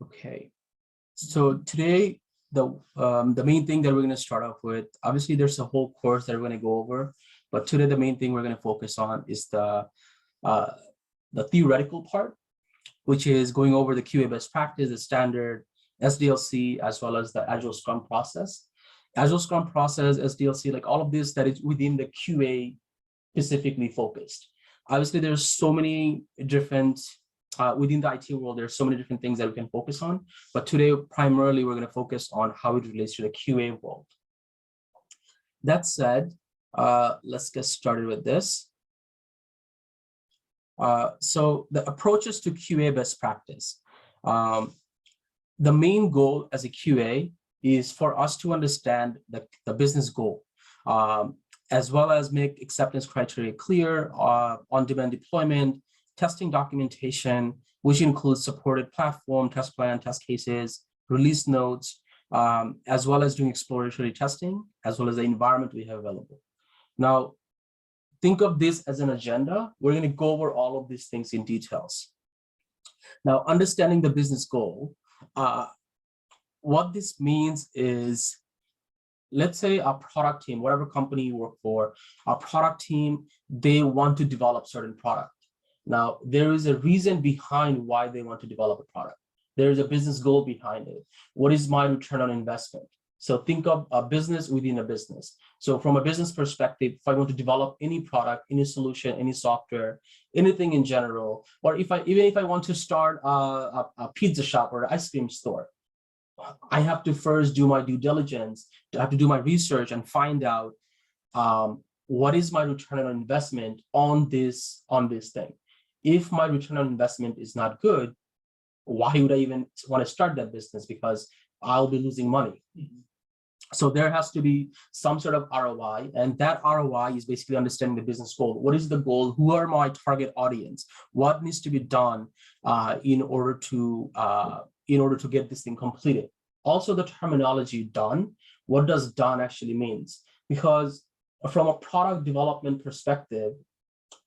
Okay, so today the main thing that we're going to start off with, obviously there's a whole course that we're going to go over, but today the main thing we're going to focus on is uh, the theoretical part, which is going over the QA best practice, the standard, SDLC, as well as the Agile Scrum process. Agile Scrum process, SDLC, like all of this that is within the QA specifically focused. Obviously, there's so many different, within the IT world, there's so many different things that we can focus on. But today, primarily, we're going to focus on how it relates to the QA world. That said, let's get started with this. So the approaches to QA best practice. The main goal as a QA is for us to understand the business goal, as well as make acceptance criteria clear, on-demand deployment, testing documentation, which includes supported platform, test plan, test cases, release notes, as well as doing exploratory testing, as well as the environment we have available. Now, think of this as an agenda. We're going to go over all of these things in details. Now, understanding the business goal, what this means is, let's say our product team, whatever company you work for, our product team, they want to develop certain product. Now, there is a reason behind why they want to develop a product. There is a business goal behind it. What is my return on investment? So think of a business within a business. So from a business perspective, if I want to develop any product, any solution, any software, anything in general, or even if I want to start a pizza shop or an ice cream store, I have to first do my due diligence. I have to do my research and find out what is my return on investment on this thing. If my return on investment is not good, why would I even want to start that business? Because I'll be losing money. So there has to be some sort of ROI, and that ROI is basically understanding the business goal. What is the goal? Who are my target audience? What needs to be done in order to get this thing completed? Also, the terminology done. What does done actually means? Because from a product development perspective,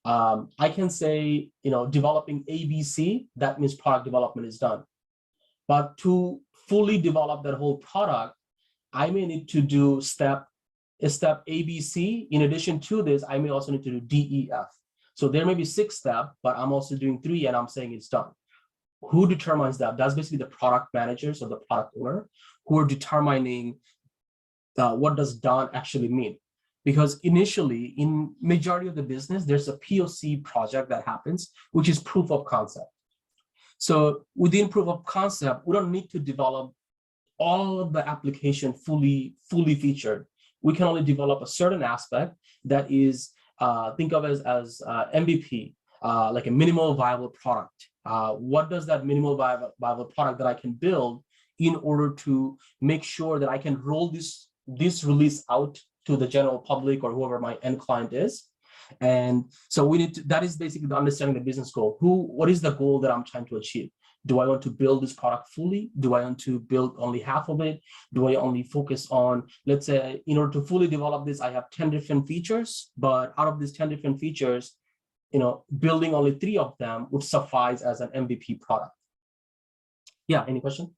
I can say, developing ABC, that means product development is done. But to fully develop that whole product, I may need to do step ABC. In addition to this, I may also need to do DEF. So there may be 6 steps, but I'm also doing 3 and I'm saying it's done. Who determines that? That's basically the product managers or the product owner who are determining what does done actually mean. Because initially, in majority of the business, there's a POC project that happens, which is proof of concept. So within proof of concept, we don't need to develop all of the application fully featured. We can only develop a certain aspect that is, think of it as MVP, like a minimal viable product. What does that minimal viable product that I can build in order to make sure that I can roll this release out to the general public or whoever my end client is? And so that is basically the understanding the business goal. What is the goal that I'm trying to achieve? Do I want to build this product fully? Do I want to build only half of it? Do I only focus on, let's say, in order to fully develop this, I have 10 different features, but out of these 10 different features, building only 3 of them would suffice as an MVP product. Yeah, any question?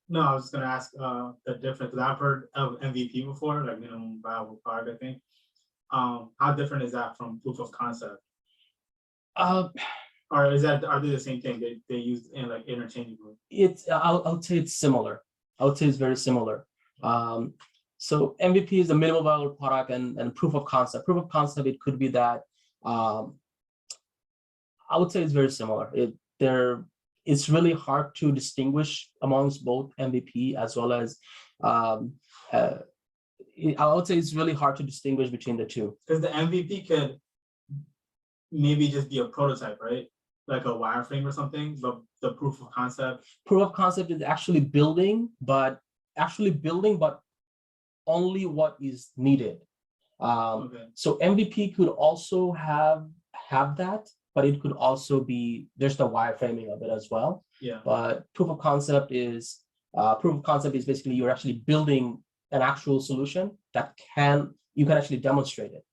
No, I was just going to ask the difference, because I've heard of MVP before, like minimum viable product, I think. How different is that from proof of concept? Or are they the same thing? They use in like interchangeably? I'll say it's similar. I would say it's very similar. So MVP is the minimal viable product, and proof of concept. Proof of concept, it could be that. I would say it's very similar. It's really hard to distinguish amongst both MVP as well as. I would say it's really hard to distinguish between the two. Because the MVP could maybe just be a prototype, right? Like a wireframe or something, but the proof of concept. Proof of concept is actually building, but only what is needed. Okay. So MVP could also have that, but it could also be, there's the wireframing of it as well. Yeah. But proof of concept is basically you're actually building an actual solution that you can actually demonstrate it.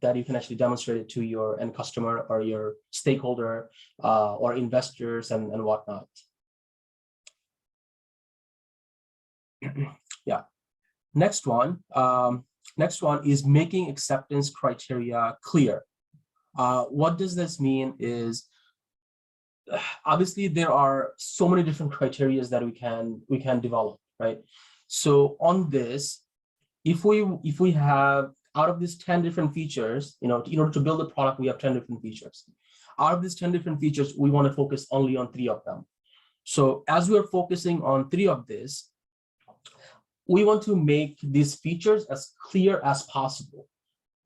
That you can actually demonstrate it to your end customer or your stakeholder or investors and whatnot. Yeah. Next one. Next one is making acceptance criteria clear. What does this mean is, obviously there are so many different criteria that we can develop, right? So on this, if we have, out of these 10 different features, in order to build a product, we have 10 different features. Out of these 10 different features, we want to focus only on 3 of them. So as we're focusing on 3 of this, we want to make these features as clear as possible.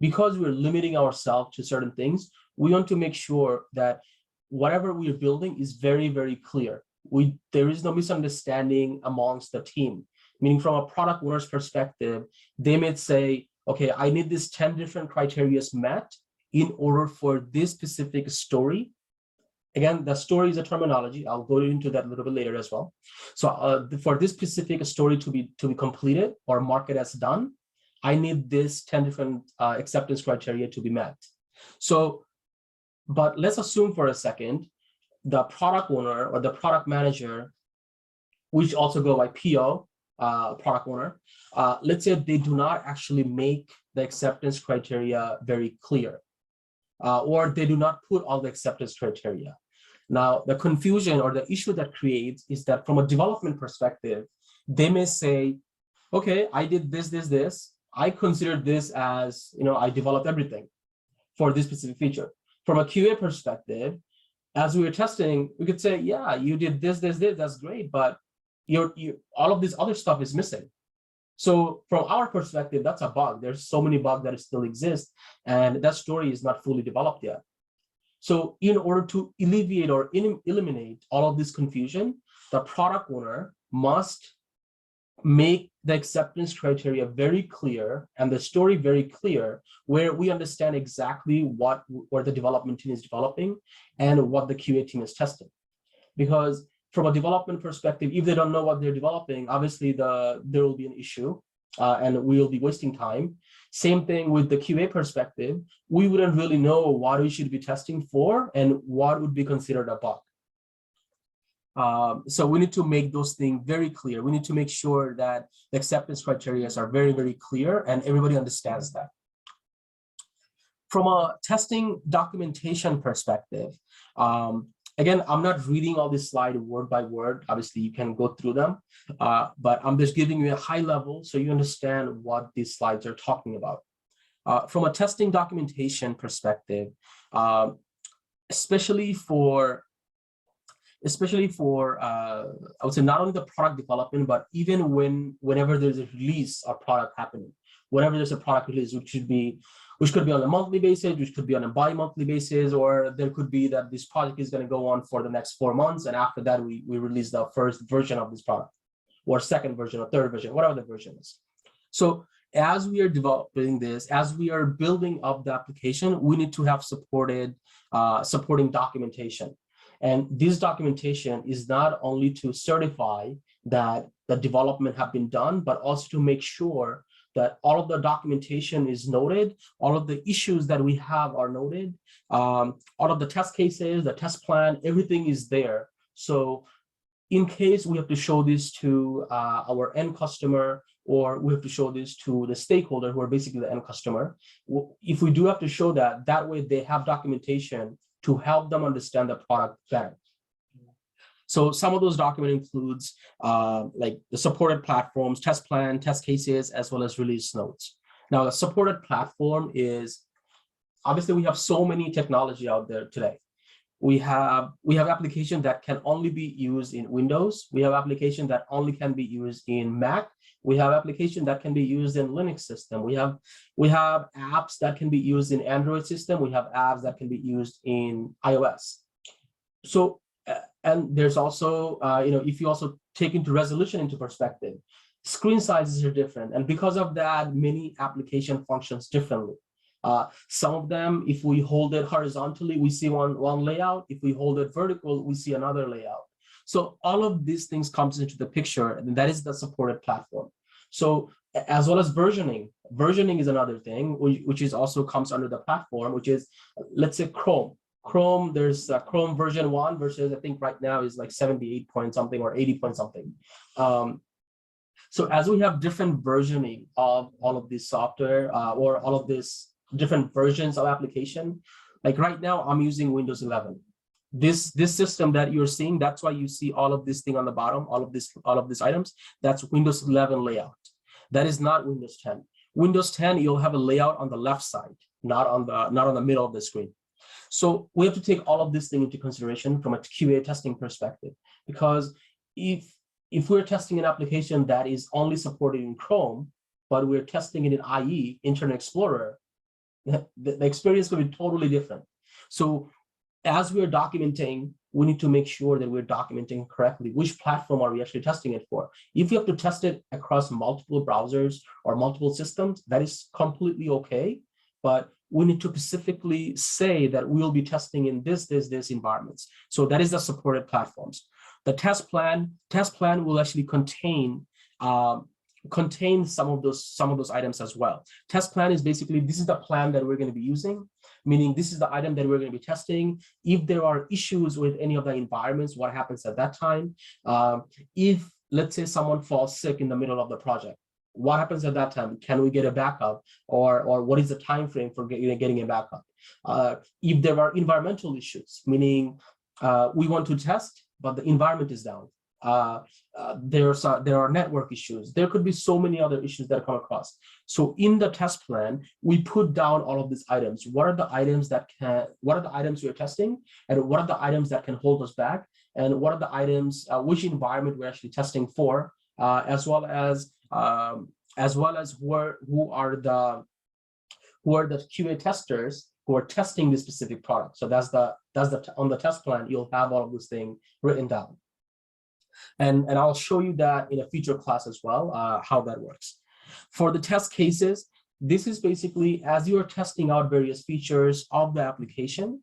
Because we're limiting ourselves to certain things, we want to make sure that whatever we are building is very, very clear. There is no misunderstanding amongst the team. Meaning, from a product owner's perspective, they may say, okay, I need this 10 different criteria met in order for this specific story. Again, the story is a terminology. I'll go into that a little bit later as well. So for this specific story to be completed or marked as done, I need this 10 different acceptance criteria to be met. So, but let's assume for a second, the product owner or the product manager, which also go by PO, product owner, let's say they do not actually make the acceptance criteria very clear, or they do not put all the acceptance criteria. Now, the confusion or the issue that creates is that from a development perspective, they may say, okay, I did this. I consider this as, I developed everything for this specific feature. From a QA perspective, as we were testing, we could say, yeah, you did this, that's great, but all of this other stuff is missing. So from our perspective, that's a bug. There's so many bugs that still exist, and that story is not fully developed yet. So in order to alleviate or eliminate all of this confusion, the product owner must make the acceptance criteria very clear and the story very clear, where we understand exactly where the development team is developing and what the QA team is testing. Because from a development perspective, if they don't know what they're developing, obviously there will be an issue, and we will be wasting time. Same thing with the QA perspective. We wouldn't really know what we should be testing for and what would be considered a bug. So we need to make those things very clear. We need to make sure that the acceptance criteria are very, very clear and everybody understands that. From a testing documentation perspective, again, I'm not reading all this slide word by word. Obviously, you can go through them, but I'm just giving you a high level so you understand what these slides are talking about. From a testing documentation perspective, especially for I would say not only the product development, but even whenever there's a release of product happening, whenever there's a product release, which could be on a monthly basis, which could be on a bi-monthly basis, or there could be that this project is going to go on for the next 4 months, and after that we release the first version of this product, or second version, or third version, whatever the version is. So as we are developing this, as we are building up the application, we need to have supporting documentation. And this documentation is not only to certify that the development have been done, but also to make sure that all of the documentation is noted, all of the issues that we have are noted, all of the test cases, the test plan, everything is there. So in case we have to show this to our end customer, or we have to show this to the stakeholder who are basically the end customer, if we do have to show that, that way they have documentation to help them understand the product better. So some of those documents includes like the supported platforms, test plan, test cases, as well as release notes. Now, the supported platform is, obviously we have so many technology out there today. We have applications that can only be used in Windows. We have applications that only can be used in Mac. We have applications that can be used in Linux system. We have apps that can be used in Android system. We have apps that can be used in iOS. So, and there's also, if you also take into resolution into perspective, screen sizes are different. And because of that, many application functions differently. Some of them, if we hold it horizontally, we see one layout. If we hold it vertical, we see another layout. So all of these things comes into the picture, and that is the supported platform. So as well as versioning. Versioning is another thing, which is also comes under the platform, which is, let's say, Chrome. Chrome, there's Chrome version 1 versus I think right now is like 78 point something or 80 point something. So as we have different versioning of all of this software or all of these different versions of application, like right now I'm using Windows 11. This system that you're seeing, that's why you see all of this thing on the bottom, all of these items, that's Windows 11 layout. That is not Windows 10. Windows 10, you'll have a layout on the left side, not on the middle of the screen. So we have to take all of this thing into consideration from a QA testing perspective, because if we're testing an application that is only supported in Chrome, but we're testing it in IE, Internet Explorer, the experience could be totally different. So as we're documenting, we need to make sure that we're documenting correctly which platform are we actually testing it for. If you have to test it across multiple browsers or multiple systems, that is completely okay. But we need to specifically say that we'll be testing in this environments. So that is the supported platforms. The test plan will actually contain some of those items as well. Test plan is basically, this is the plan that we're going to be using, meaning this is the item that we're going to be testing. If there are issues with any of the environments, what happens at that time? If, let's say, someone falls sick in the middle of the project, what happens at that time? Can we get a backup, or what is the time frame for getting a backup? If there are environmental issues, meaning we want to test, but the environment is down. There are network issues. There could be so many other issues that come across. So in the test plan, we put down all of these items. What are the items we're testing, and what are the items that can hold us back, and what are the items, which environment we're actually testing for, as well as who are the QA testers who are testing this specific product. So that's on the test plan, you'll have all of this thing written down. And I'll show you that in a future class as well, how that works. For the test cases, this is basically as you are testing out various features of the application,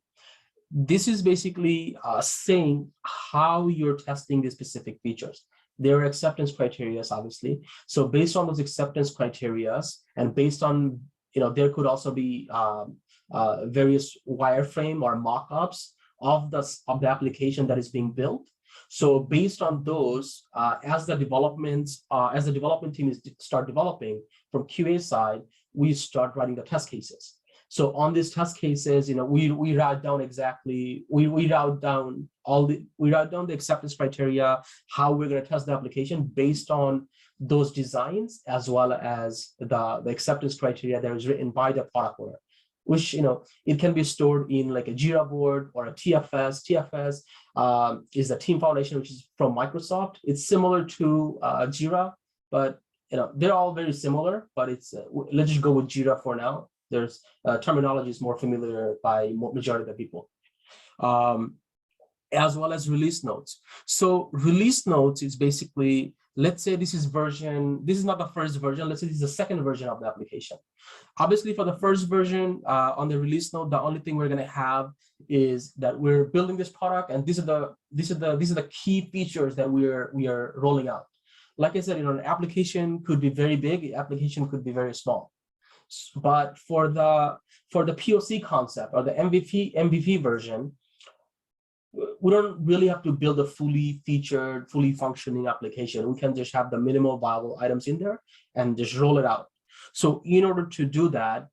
this is basically saying how you're testing the specific features. There are acceptance criteria, obviously. So based on those acceptance criteria, and based on, there could also be various wireframe or mock-ups of the application that is being built. So based on those, as the development team start developing from QA side, we start writing the test cases. So on these test cases, we write down the acceptance criteria, how we're going to test the application based on those designs, as well as the acceptance criteria that is written by the product owner, which it can be stored in like a Jira board or a TFS. TFS is the Team Foundation, which is from Microsoft. It's similar to Jira, but they're all very similar. But let's just go with Jira for now. There's terminology is more familiar by majority of the people, as well as release notes. So release notes is basically, let's say this is not the first version. Let's say this is the second version of the application. Obviously, for the first version on the release note, the only thing we're going to have is that we're building this product, and these are the key features that we are rolling out. Like I said, an application could be very big, application could be very small. But for the POC concept or the MVP version, we don't really have to build a fully featured, fully functioning application. We can just have the minimal viable items in there and just roll it out. So in order to do that,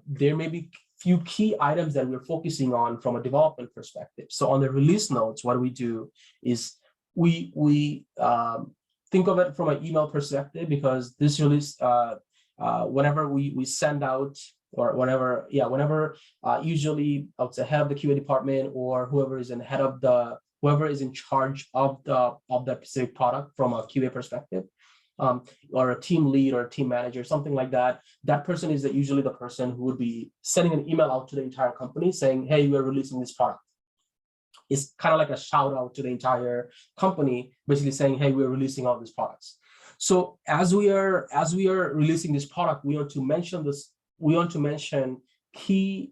there may be few key items that we're focusing on from a development perspective. So on the release notes, what we do is we think of it from an email perspective, because this release, whenever we send out, or whenever usually I would say head of the QA department, or whoever is in charge of that specific product from a QA perspective, or a team lead or a team manager, something like that. That person is usually the person who would be sending an email out to the entire company saying, hey, we're releasing this product. It's kind of like a shout out to the entire company, basically saying, hey, we're releasing all these products. So as we are releasing this product, we want to mention key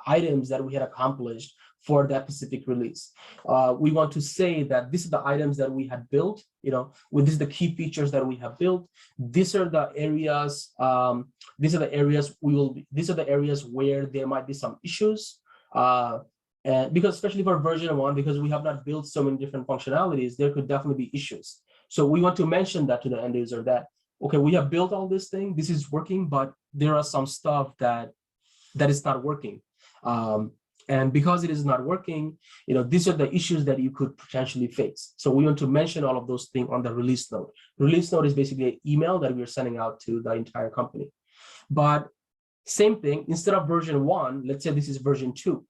items that we had accomplished for that specific release. We want to say that these are the items that we had built, these are the key features that we have built. These are the areas where there might be some issues. And because especially for version 1, because we have not built so many different functionalities, there could definitely be issues. So we want to mention that to the end user that, okay, we have built all this thing, this is working, but there are some stuff that is not working. And because it is not working, these are the issues that you could potentially face. So we want to mention all of those things on the release note. Release note is basically an email that we're sending out to the entire company. But same thing, instead of version 1, let's say this is version 2.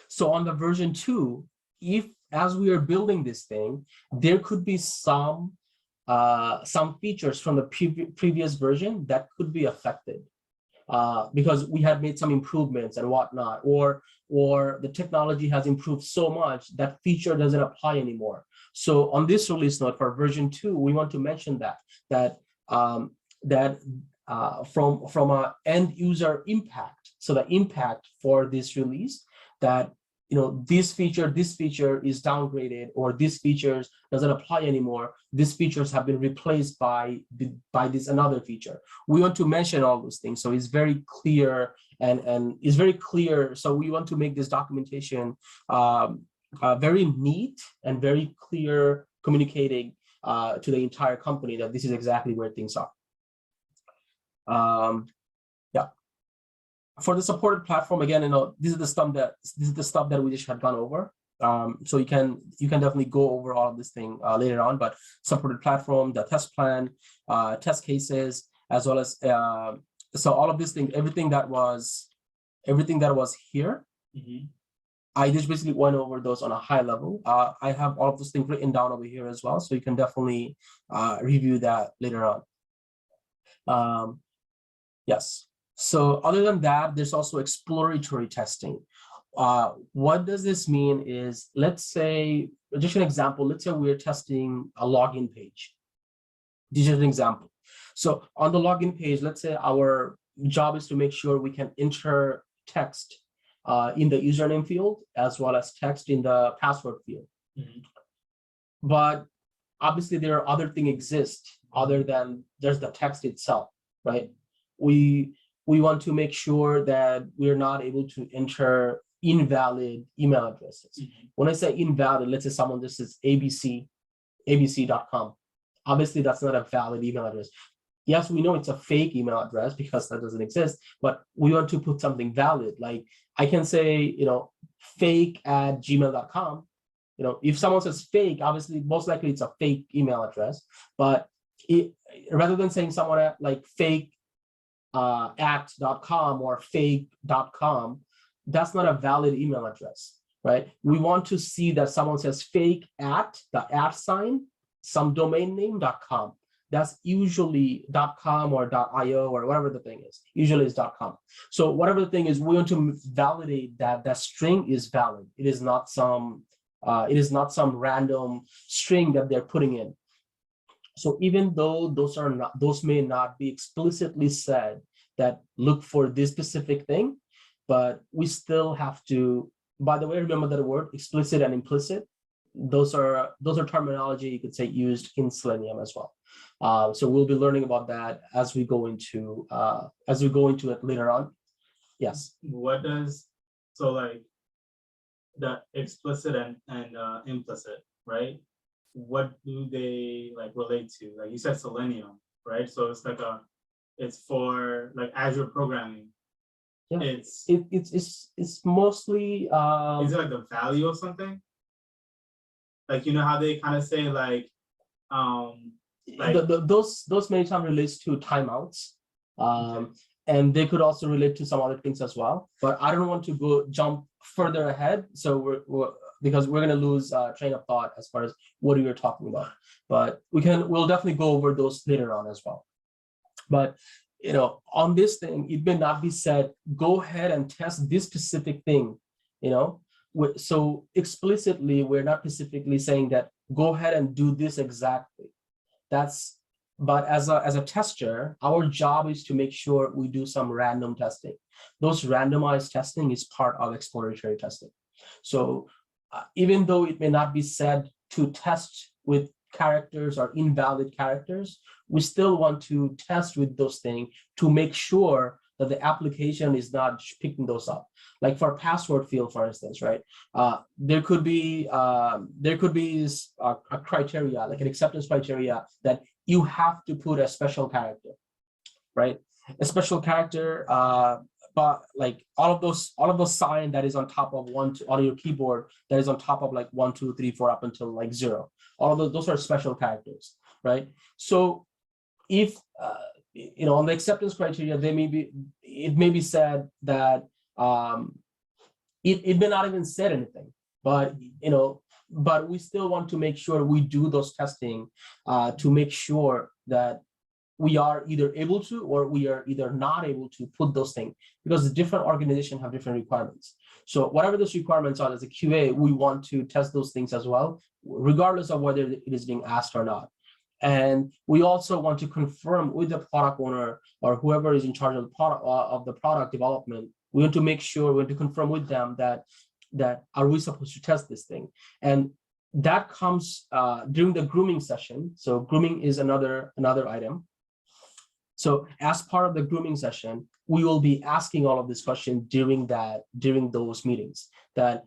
So on the version 2, if as we are building this thing, there could be some features from the previous version that could be affected. Because we had made some improvements and whatnot, or the technology has improved so much that feature doesn't apply anymore. So on this release note for version 2, we want to mention that from a end user impact. So the impact for this release, that this feature is downgraded, or these features doesn't apply anymore. These features have been replaced by this another feature. We want to mention all those things, so it's very clear and it's very clear. So we want to make this documentation very neat and very clear, communicating to the entire company that this is exactly where things are. Yeah. For the supported platform, again, this is the stuff that we just had gone over. So you can definitely go over all of this thing later on. But supported platform, the test plan, test cases, as well as so all of this thing, everything that was here. I just basically went over those on a high level. I have all of those things written down over here as well, so you can definitely review that later on. Yes. So other than that, there's also exploratory testing. What does this mean is, let's say, just an example, let's say we're testing a login page. This is an example. So on the login page, let's say our job is to make sure we can enter text in the username field, as well as text in the password field. But obviously there are other things exist other than there's the text itself, right? We want to make sure that we're not able to enter invalid email addresses. When I say invalid, let's say someone just says abc.com. Obviously, that's not a valid email address. Yes, we know it's a fake email address because that doesn't exist, but we want to put something valid. Like I can say, fake@gmail.com. If someone says fake, obviously, most likely it's a fake email address. But rather than saying someone like fake @.com or fake.com, that's not a valid email address, right? We want to see that someone says fake the @ some domain name.com. That's usually .com or .io or whatever the thing is. Usually it's .com. So whatever the thing is, we want to validate that that string is valid. It is not some random string that they're putting in. So even though those may not be explicitly said that look for this specific thing, but we still have to, by the way, remember that word explicit and implicit. Those are terminology you could say used in Selenium as well. So we'll be learning about that as we go into it later on. Yes. So like the explicit and implicit, right? What do they like relate to? Like you said, Selenium, right? So it's like it's for like Azure programming. Yeah. It's mostly. Is it like the value of something? Like how they kind of say like those many times relates to timeouts, and they could also relate to some other things as well. But I don't want to jump further ahead, so because we're going to lose train of thought as far as what we were talking about. But we'll definitely go over those later on as well. But on this thing, it may not be said, go ahead and test this specific thing. So explicitly, we're not specifically saying that go ahead and do this exactly. But as a tester, our job is to make sure we do some random testing. Those randomized testing is part of exploratory testing. So even though it may not be said to test with characters or invalid characters, we still want to test with those things to make sure that the application is not picking those up. Like for password field, for instance, right? There could be a criteria, like an acceptance criteria, that you have to put a special character, right? A special character, but like all of those sign that is on top of on your keyboard, that is on top of like 1, 2, 3, 4 up until like 0. All of those are special characters, right? So if on the acceptance criteria, it may be said that it may not even said anything, but but we still want to make sure we do those testing to make sure that we are either able to or we are either not able to put those things, because the different organizations have different requirements. So whatever those requirements are, as a QA, we want to test those things as well, regardless of whether it is being asked or not. And we also want to confirm with the product owner or whoever is in charge of the product development. We want to make sure, we want to confirm with them that are we supposed to test this thing? And that comes during the grooming session. So grooming is another item. So as part of the grooming session, we will be asking all of this question during those meetings, that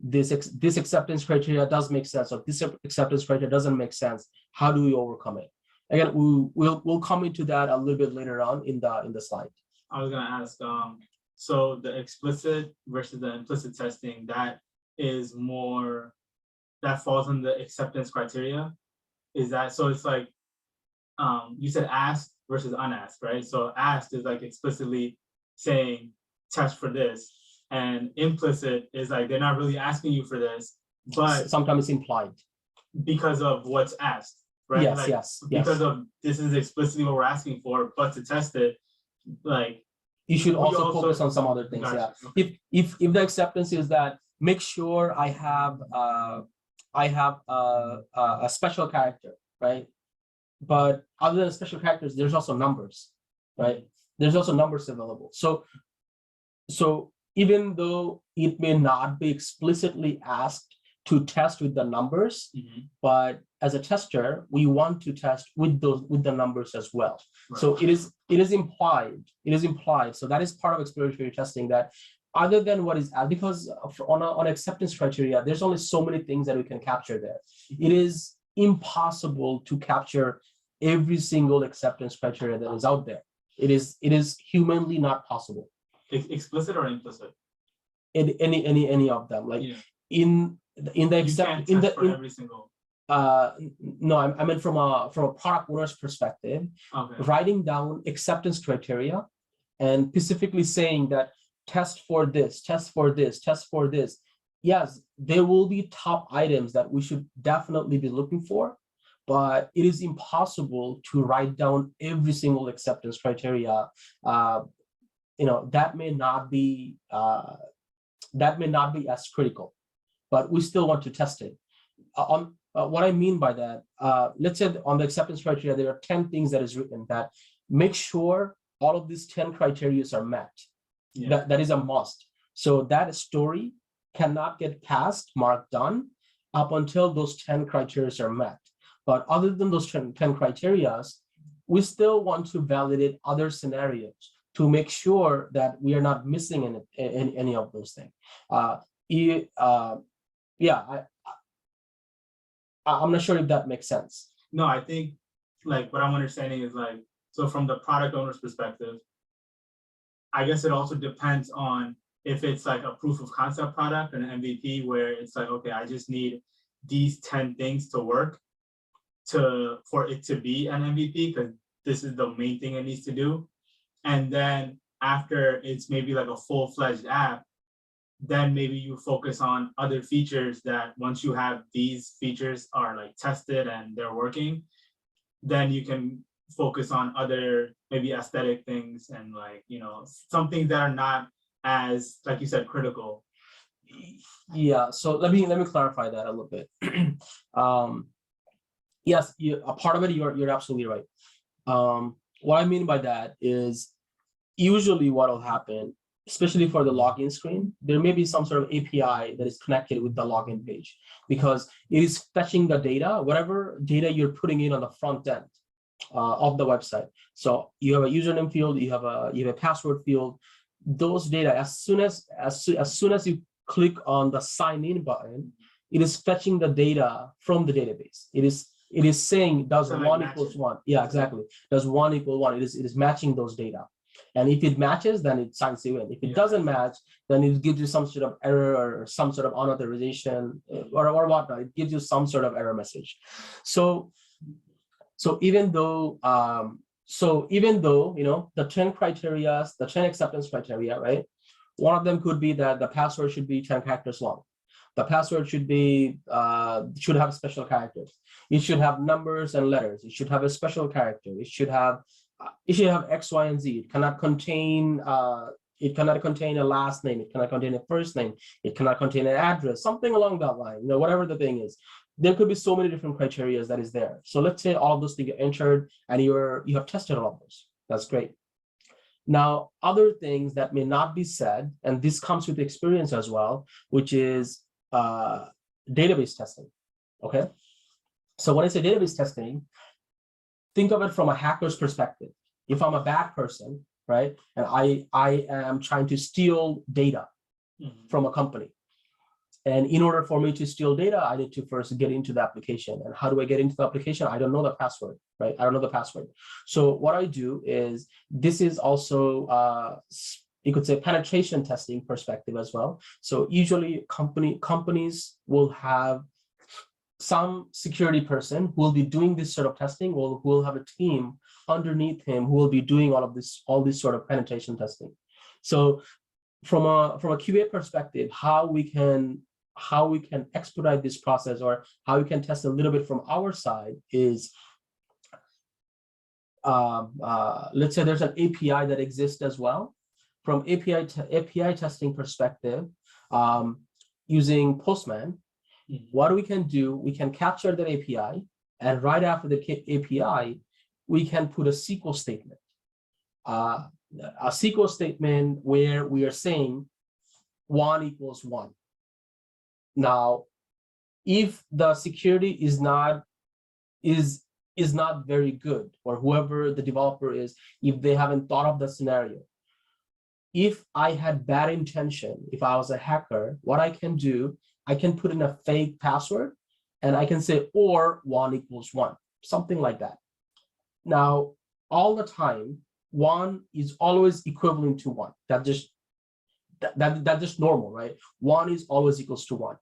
this acceptance criteria does make sense, or this acceptance criteria doesn't make sense. How do we overcome it? Again, we'll come into that a little bit later on in the slide. I was gonna ask, so the explicit versus the implicit testing, that falls in the acceptance criteria. Is that so? It's like you said asked versus unasked, right? So asked is like explicitly saying test for this, and implicit is like they're not really asking you for this, but sometimes it's implied because of what's asked, right? Yes, like, yes. Because of this is explicitly what we're asking for, but to test it, like you should also focus on some other things. Gotcha. Yeah. If the acceptance is that make sure I have a special character, right? But other than special characters, there's also numbers, right? There's also numbers available. So even though it may not be explicitly asked to test with the numbers, but as a tester, we want to test with the numbers as well. Right. So it is implied. It is implied. So that is part of exploratory testing, that other than what is because on acceptance criteria, there's only so many things that we can capture there. It is impossible to capture every single acceptance criteria that is out there. It is humanly not possible. Explicit or implicit? Any of them. Like in the accept in every single. No, I meant from a product owner's perspective. Okay. Writing down acceptance criteria and specifically saying that test for this, test for this, test for this. Yes, there will be top items that we should definitely be looking for, but it is impossible to write down every single acceptance criteria. That may not be as critical, but we still want to test it. What I mean by that, let's say on the acceptance criteria, there are 10 things that is written that make sure all of these 10 criteria are met. Yeah. That is a must. So that story cannot get passed, marked done, up until those 10 criteria are met. But other than those 10 criteria, we still want to validate other scenarios to make sure that we are not missing any of those things. I'm not sure if that makes sense. No, I think like what I'm understanding is like, so from the product owner's perspective, I guess it also depends on if it's like a proof of concept product and an MVP where it's like, okay, I just need these 10 things to work for it to be an MVP, because this is the main thing it needs to do. And then after it's maybe like a full-fledged app, then maybe you focus on other features that once you have these features are like tested and they're working, then you can focus on other maybe aesthetic things and like, some things that are not as, like you said, critical. Yeah, so let me clarify that a little bit. Yes, a part of it, you're absolutely right. What I mean by that is usually what will happen, especially for the login screen, there may be some sort of API that is connected with the login page, because it is fetching the data, whatever data you're putting in on the front end, of the website. So you have a username field, you have a password field. Those data, as soon as you click on the sign in button, it is fetching the data from the database. It is saying, does So, 1 like, equals matching. 1? Yeah, exactly. Does 1 equal 1? It is matching those data. And if it matches, then it signs you in. If it doesn't match, then it gives you some sort of error or some sort of unauthorization or whatnot. It gives you some sort of error message. So even though the 10 criteria, the 10 acceptance criteria, right? One of them could be that the password should be 10 characters long. The password should have special characters. It should have numbers and letters. It should have a special character. It should have X, Y, and Z. It cannot contain a last name. It cannot contain a first name. It cannot contain an address, something along that line, whatever the thing is. There could be so many different criteria that is there. So let's say all of those things are entered and you have tested all of those. That's great. Now, other things that may not be said, and this comes with experience as well, which is database testing. Okay. So when I say database testing, think of it from a hacker's perspective. If I'm a bad person, right, and I am trying to steal data from a company, and in order for me to steal data, I need to first get into the application. And how do I get into the application? I don't know the password, right? I don't know the password. So what I do is, this is also you could say penetration testing perspective as well. So usually companies will have some security security who will be doing this sort of testing, or who will have a team underneath him who will be doing all this sort of penetration testing. So from a QA perspective, how we can expedite this process, or how we can test a little bit from our side is, let's say there's an API that exists as well. From API testing perspective, using Postman, what we can do, we can capture that API, and right after the API, we can put a SQL statement. A SQL statement where we are saying 1 equals 1. Now, if the security is not very good, or whoever the developer is, if they haven't thought of the scenario, if I had bad intention, if I was a hacker, what I can do, I can put in a fake password, and I can say, or 1 equals 1, something like that. Now, all the time, 1 is always equivalent to 1. That's just normal, right? 1 is always equals to 1.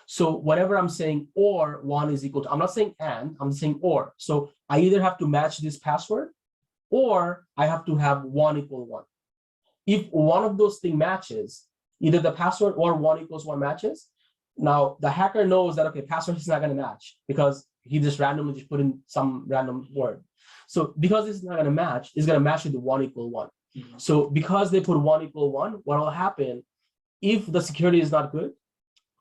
So whenever I'm saying or 1 is equal to, I'm not saying and, I'm saying or. So I either have to match this password, or I have to have 1 equal 1. If one of those things matches, either the password or 1 equals 1 matches, now the hacker knows that, okay, password is not going to match, because he just randomly just put in some random word. So because this is not going to match, it's going to match with the 1 equal 1. So because they put 1 equal 1, what will happen, if the security is not good,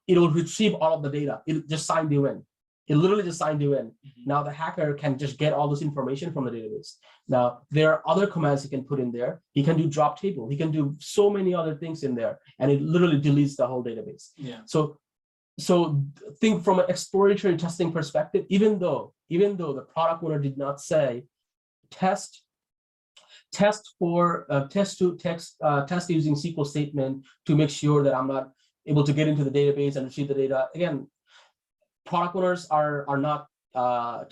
it will retrieve all of the data. It just signed you in. It literally just signed you in. Now the hacker can just get all this information from the database. Now there are other commands he can put in there. He can do drop table. He can do so many other things in there, and it literally deletes the whole database. Yeah. So think from an exploratory testing perspective, even though the product owner did not say test using SQL statement to make sure that I'm not able to get into the database and retrieve the data. Again, product owners are not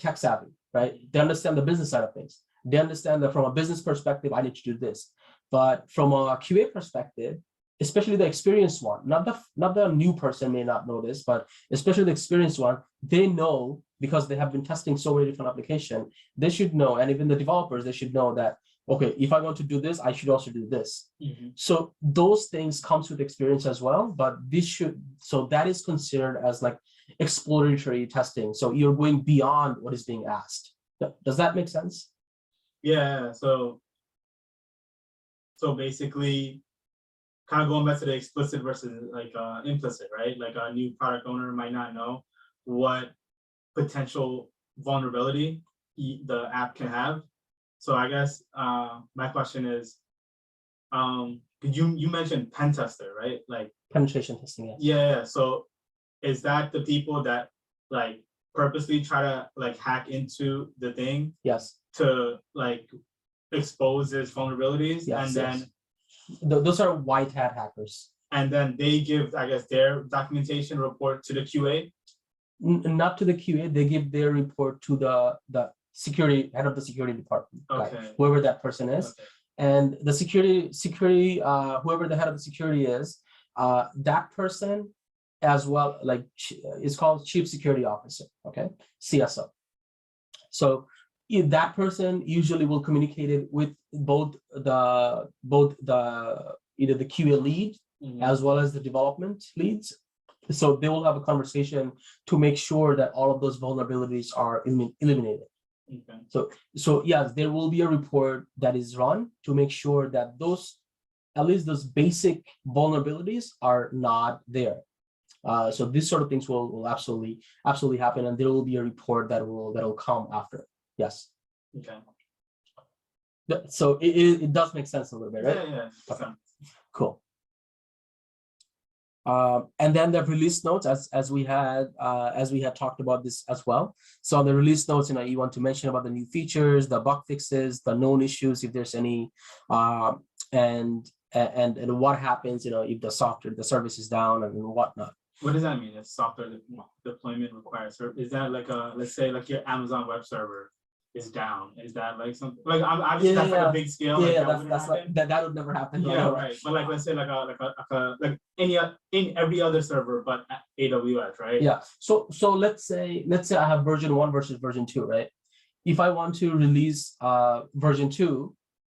tech savvy, right? They understand the business side of things. They understand that from a business perspective, I need to do this. But from a QA perspective, especially the experienced one, not the new person may not know this, but especially the experienced one, they know, because they have been testing so many different applications. They should know, and even the developers, they should know that, okay, if I want to do this, I should also do this. So those things comes with experience as well, but that is considered as like exploratory testing. So you're going beyond what is being asked. Does that make sense? Yeah. So basically, kind of going back to the explicit versus like implicit, right? Like a new product owner might not know what potential vulnerability the app can have. So I guess my question is, you mentioned pen tester, right? Like penetration testing. Yes. Yeah. So is that the people that like purposely try to like hack into the thing? Yes. to like expose its vulnerabilities, Yes, and yes. then Those are white hat hackers. and then they give, I guess, their documentation report to the QA. Not to the QA, they give their report to the security head of the security department, Okay. like, whoever that person is. Okay. And the security whoever the head of the security is, that person as well, like, is called chief security officer, okay, CSO. So if that person usually will communicate it with both the either the QA lead as well as the development leads. So they will have a conversation to make sure that all of those vulnerabilities are eliminated. Okay. So yes, there will be a report that is run to make sure that those, at least those basic vulnerabilities, are not there. So these sort of things will absolutely happen, and there will be a report that will come after. Yes. Okay. So it does make sense a little bit, right? Yeah. Okay. Cool. And then the release notes, as we had talked about this as well. So on the release notes, you want to mention about the new features, the bug fixes, the known issues, if there's any, and what happens, if the service is down and whatnot. What does that mean? If software deployment requires, is that like let's say like your Amazon web server is down? Is that like something like obviously that's like a big scale? Yeah, like that's like that would never happen. Yeah, right. But like let's say like in every other server, but at AWS, right? Yeah. So let's say I have version 1 versus version 2, right? If I want to release version 2,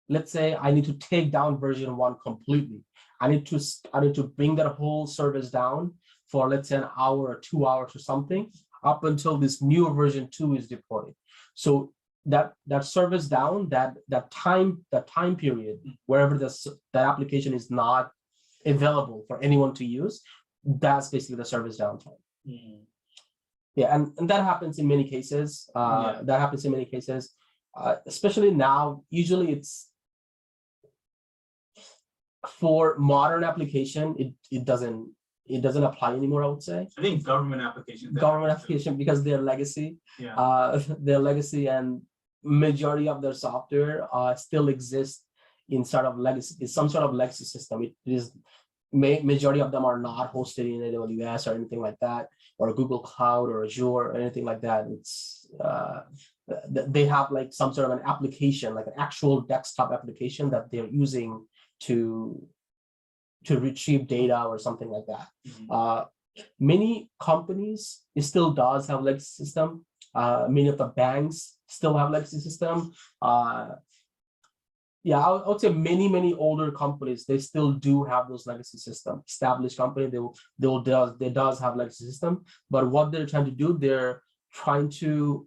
let's say I need to take down version 1 completely. I need to bring that whole service down for, let's say, an hour or 2 hours or something, up until this new version 2 is deployed. So that service down, that time period, wherever that application is not available for anyone to use, that's basically the service downtime. Yeah, and that happens in many cases. That happens in many cases, especially now. Usually it's for modern application, it doesn't apply anymore, I would say. I think government applications. Because they're legacy. Yeah. Their legacy, and majority of their software still exists in some sort of legacy system. It is majority of them are not hosted in AWS or anything like that, or Google Cloud or Azure or anything like that. It's they have like some sort of an application, like an actual desktop application that they're using to retrieve data or something like that. Many companies, it still does have legacy system. Many of the banks still have legacy system. Yeah, I would say many older companies, they still do have those legacy system. Established company, they does have legacy system. But what they're trying to do, they're trying to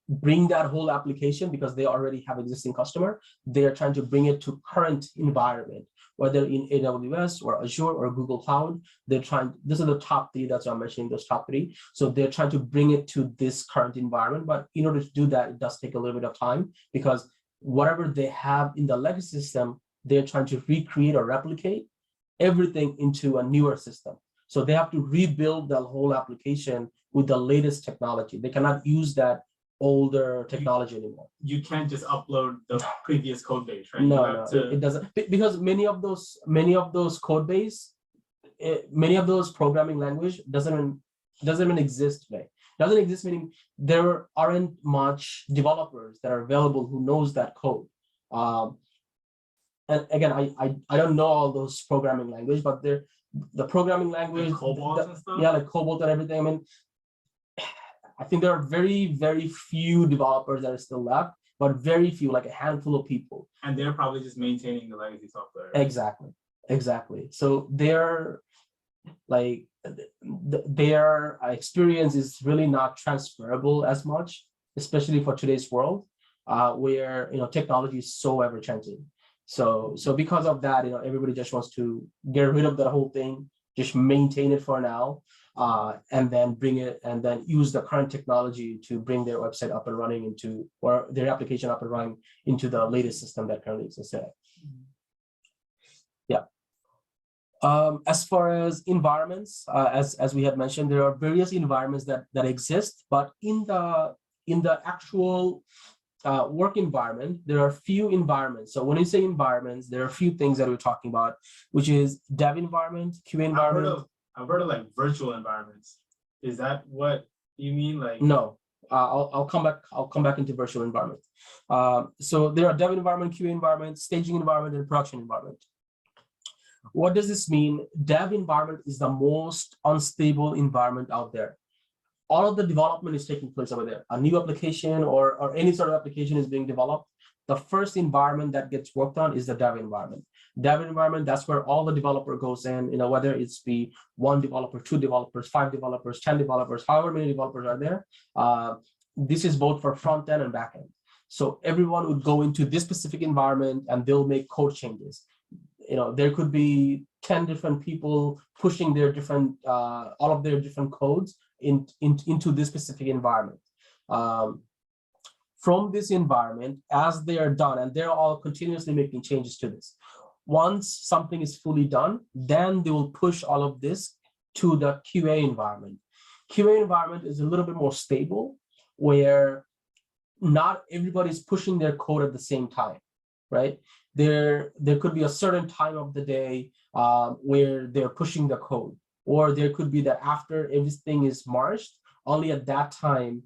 bring that whole application, because they already have existing customer. They are trying to bring it to current environment, whether in AWS or Azure or Google Cloud. They're trying, this is the top 3, that's why I'm mentioning those top 3. So they're trying to bring it to this current environment. But in order to do that, it does take a little bit of time, because whatever they have in the legacy system, they're trying to recreate or replicate everything into a newer system. So they have to rebuild the whole application with the latest technology. They cannot use that older technology anymore. You can't just upload the previous code base, right? No, it doesn't, because many of those code base, many of those programming language doesn't even exist today. Doesn't exist, meaning there aren't much developers that are available who knows that code. And again, I don't know all those programming language, but the programming language, like COBOL and stuff? Yeah, like COBOL and everything. I mean, I think there are very few developers that are still left, but very few, like a handful of people. And they're probably just maintaining the legacy software. Exactly. So they're like, their experience is really not transferable as much, especially for today's world, where technology is so ever changing. So because of that, everybody just wants to get rid of that whole thing, just maintain it for now, and then use the current technology to bring their website up and running or their application up and running into the latest system that currently exists today. Yeah. As far as environments, as we had mentioned, there are various environments that exist, but in the actual work environment, there are few environments. So when you say environments, there are a few things that we're talking about, which is dev environment, QA environment. I've heard of like virtual environments. Is that what you mean? Like no, I'll come back. I'll come back into virtual environment. So there are dev environment, QA environment, staging environment, and production environment. What does this mean? Dev environment is the most unstable environment out there. All of the development is taking place over there. A new application or any sort of application is being developed. The first environment that gets worked on is the dev environment. Dev environment, that's where all the developer goes in, whether it's be 1 developer, 2 developers, 5 developers, 10 developers, however many developers are there. This is both for front end and back end. So everyone would go into this specific environment and they'll make code changes. There could be 10 different people pushing their different, all of their different codes into this specific environment. From this environment, as they are done, and they're all continuously making changes to this. Once something is fully done, then they will push all of this to the QA environment. QA environment is a little bit more stable, where not everybody's pushing their code at the same time, right? There could be a certain time of the day where they're pushing the code, or there could be that after everything is merged, only at that time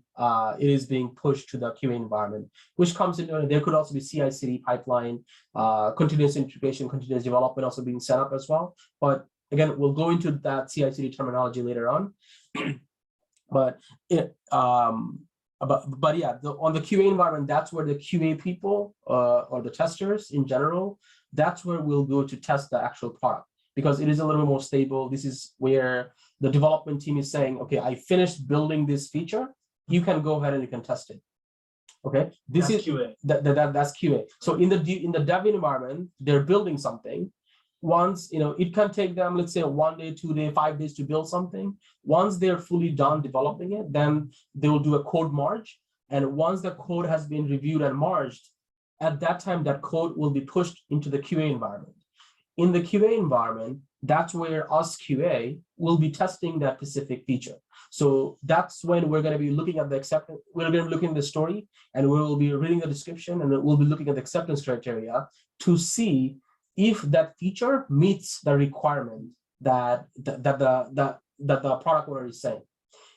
it is being pushed to the QA environment, which comes into, there could also be CI/CD pipeline, continuous integration, continuous development also being set up as well. But again, we'll go into that CI/CD terminology later on. But yeah, on the QA environment, that's where the QA people or the testers in general, that's where we'll go to test the actual product, because it is a little bit more stable. This is where the development team is saying, okay, I finished building this feature. You can go ahead and you can test it. Okay, this is QA. That's QA. So in the dev environment, they're building something. Once, it can take them, let's say 1 day, 2 days, 5 days to build something. Once they're fully done developing it, then they will do a code merge. And once the code has been reviewed and merged, at that time, that code will be pushed into the QA environment. In the QA environment, that's where us QA will be testing that specific feature. So that's when we're going to be looking at the acceptance. We're going to be looking at the story, and we will be reading the description, and we'll be looking at the acceptance criteria to see if that feature meets the requirement that the product owner is saying.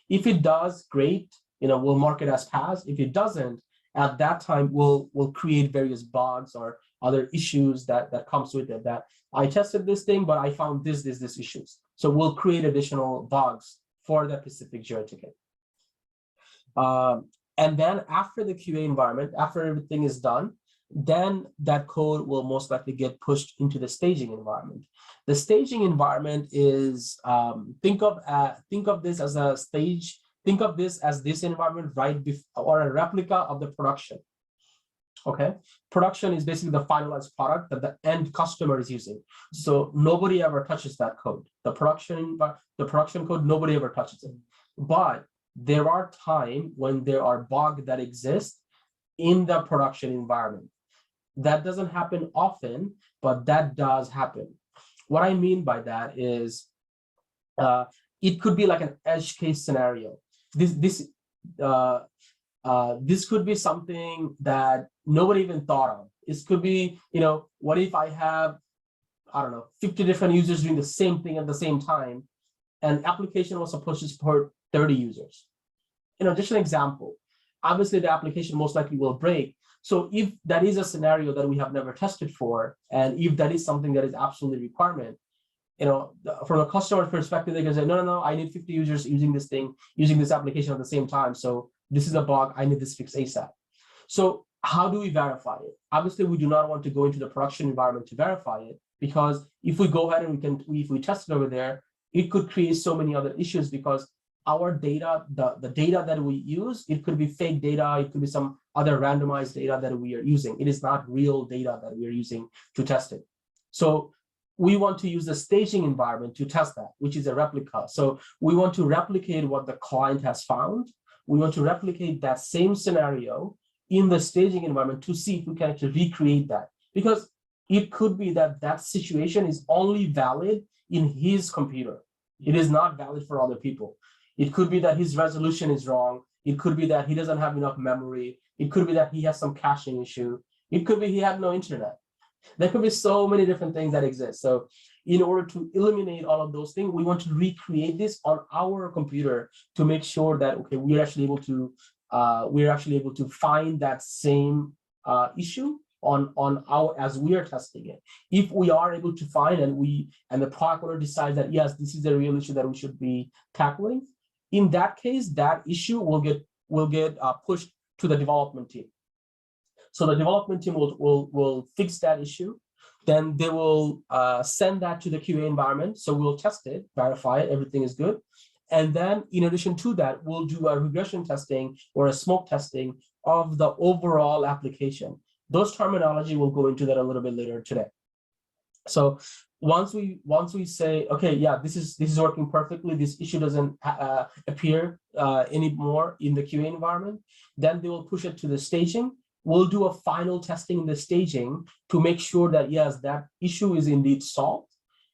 If it does, great. We'll mark it as pass. If it doesn't, at that time we'll create various bugs or other issues that comes with it. That I tested this thing, but I found this issues. So we'll create additional bugs for that specific Jira ticket. And then after the QA environment, after everything is done, then that code will most likely get pushed into the staging environment. The staging environment is, think of this as a stage. Think of this as this environment right before, or a replica of the production. Okay, production is basically the finalized product that the end customer is using. So nobody ever touches that code. The production code, nobody ever touches it. But there are times when there are bugs that exist in the production environment. That doesn't happen often, but that does happen. What I mean by that is, it could be like an edge case scenario. This could be something that nobody even thought of. It could be, what if I have, 50 different users doing the same thing at the same time, and application was supposed to support 30 users. Just an example. Obviously, the application most likely will break. So if that is a scenario that we have never tested for, and if that is something that is absolutely requirement, from a customer perspective, they can say, no, I need 50 users using this thing, using this application at the same time. So this is a bug, I need this fixed ASAP. So how do we verify it? Obviously, we do not want to go into the production environment to verify it, because if we go ahead and if we test it over there, it could create so many other issues, because our data, the data that we use, it could be fake data, it could be some other randomized data that we are using. It is not real data that we are using to test it. So we want to use the staging environment to test that, which is a replica. So we want to replicate what the client has found. We want to replicate that same scenario in the staging environment to see if we can actually recreate that. Because it could be that that situation is only valid in his computer. It is not valid for other people. It could be that his resolution is wrong. It could be that he doesn't have enough memory. It could be that he has some caching issue. It could be he had no internet. There could be so many different things that exist. So in order to eliminate all of those things, we want to recreate this on our computer to make sure that, okay, we're actually able to find that same issue on our, as we are testing it. If we are able to find and the product owner decides that, yes, this is a real issue that we should be tackling, in that case, that issue will get pushed to the development team. So the development team will fix that issue. Then they will send that to the QA environment. So we'll test it, verify it, everything is good. And then in addition to that, we'll do a regression testing or a smoke testing of the overall application. Those terminology, we'll go into that a little bit later today. So once we say, okay, yeah, this is working perfectly, this issue doesn't appear anymore in the QA environment, then they will push it to the staging. We'll do a final testing in the staging to make sure that, yes, that issue is indeed solved.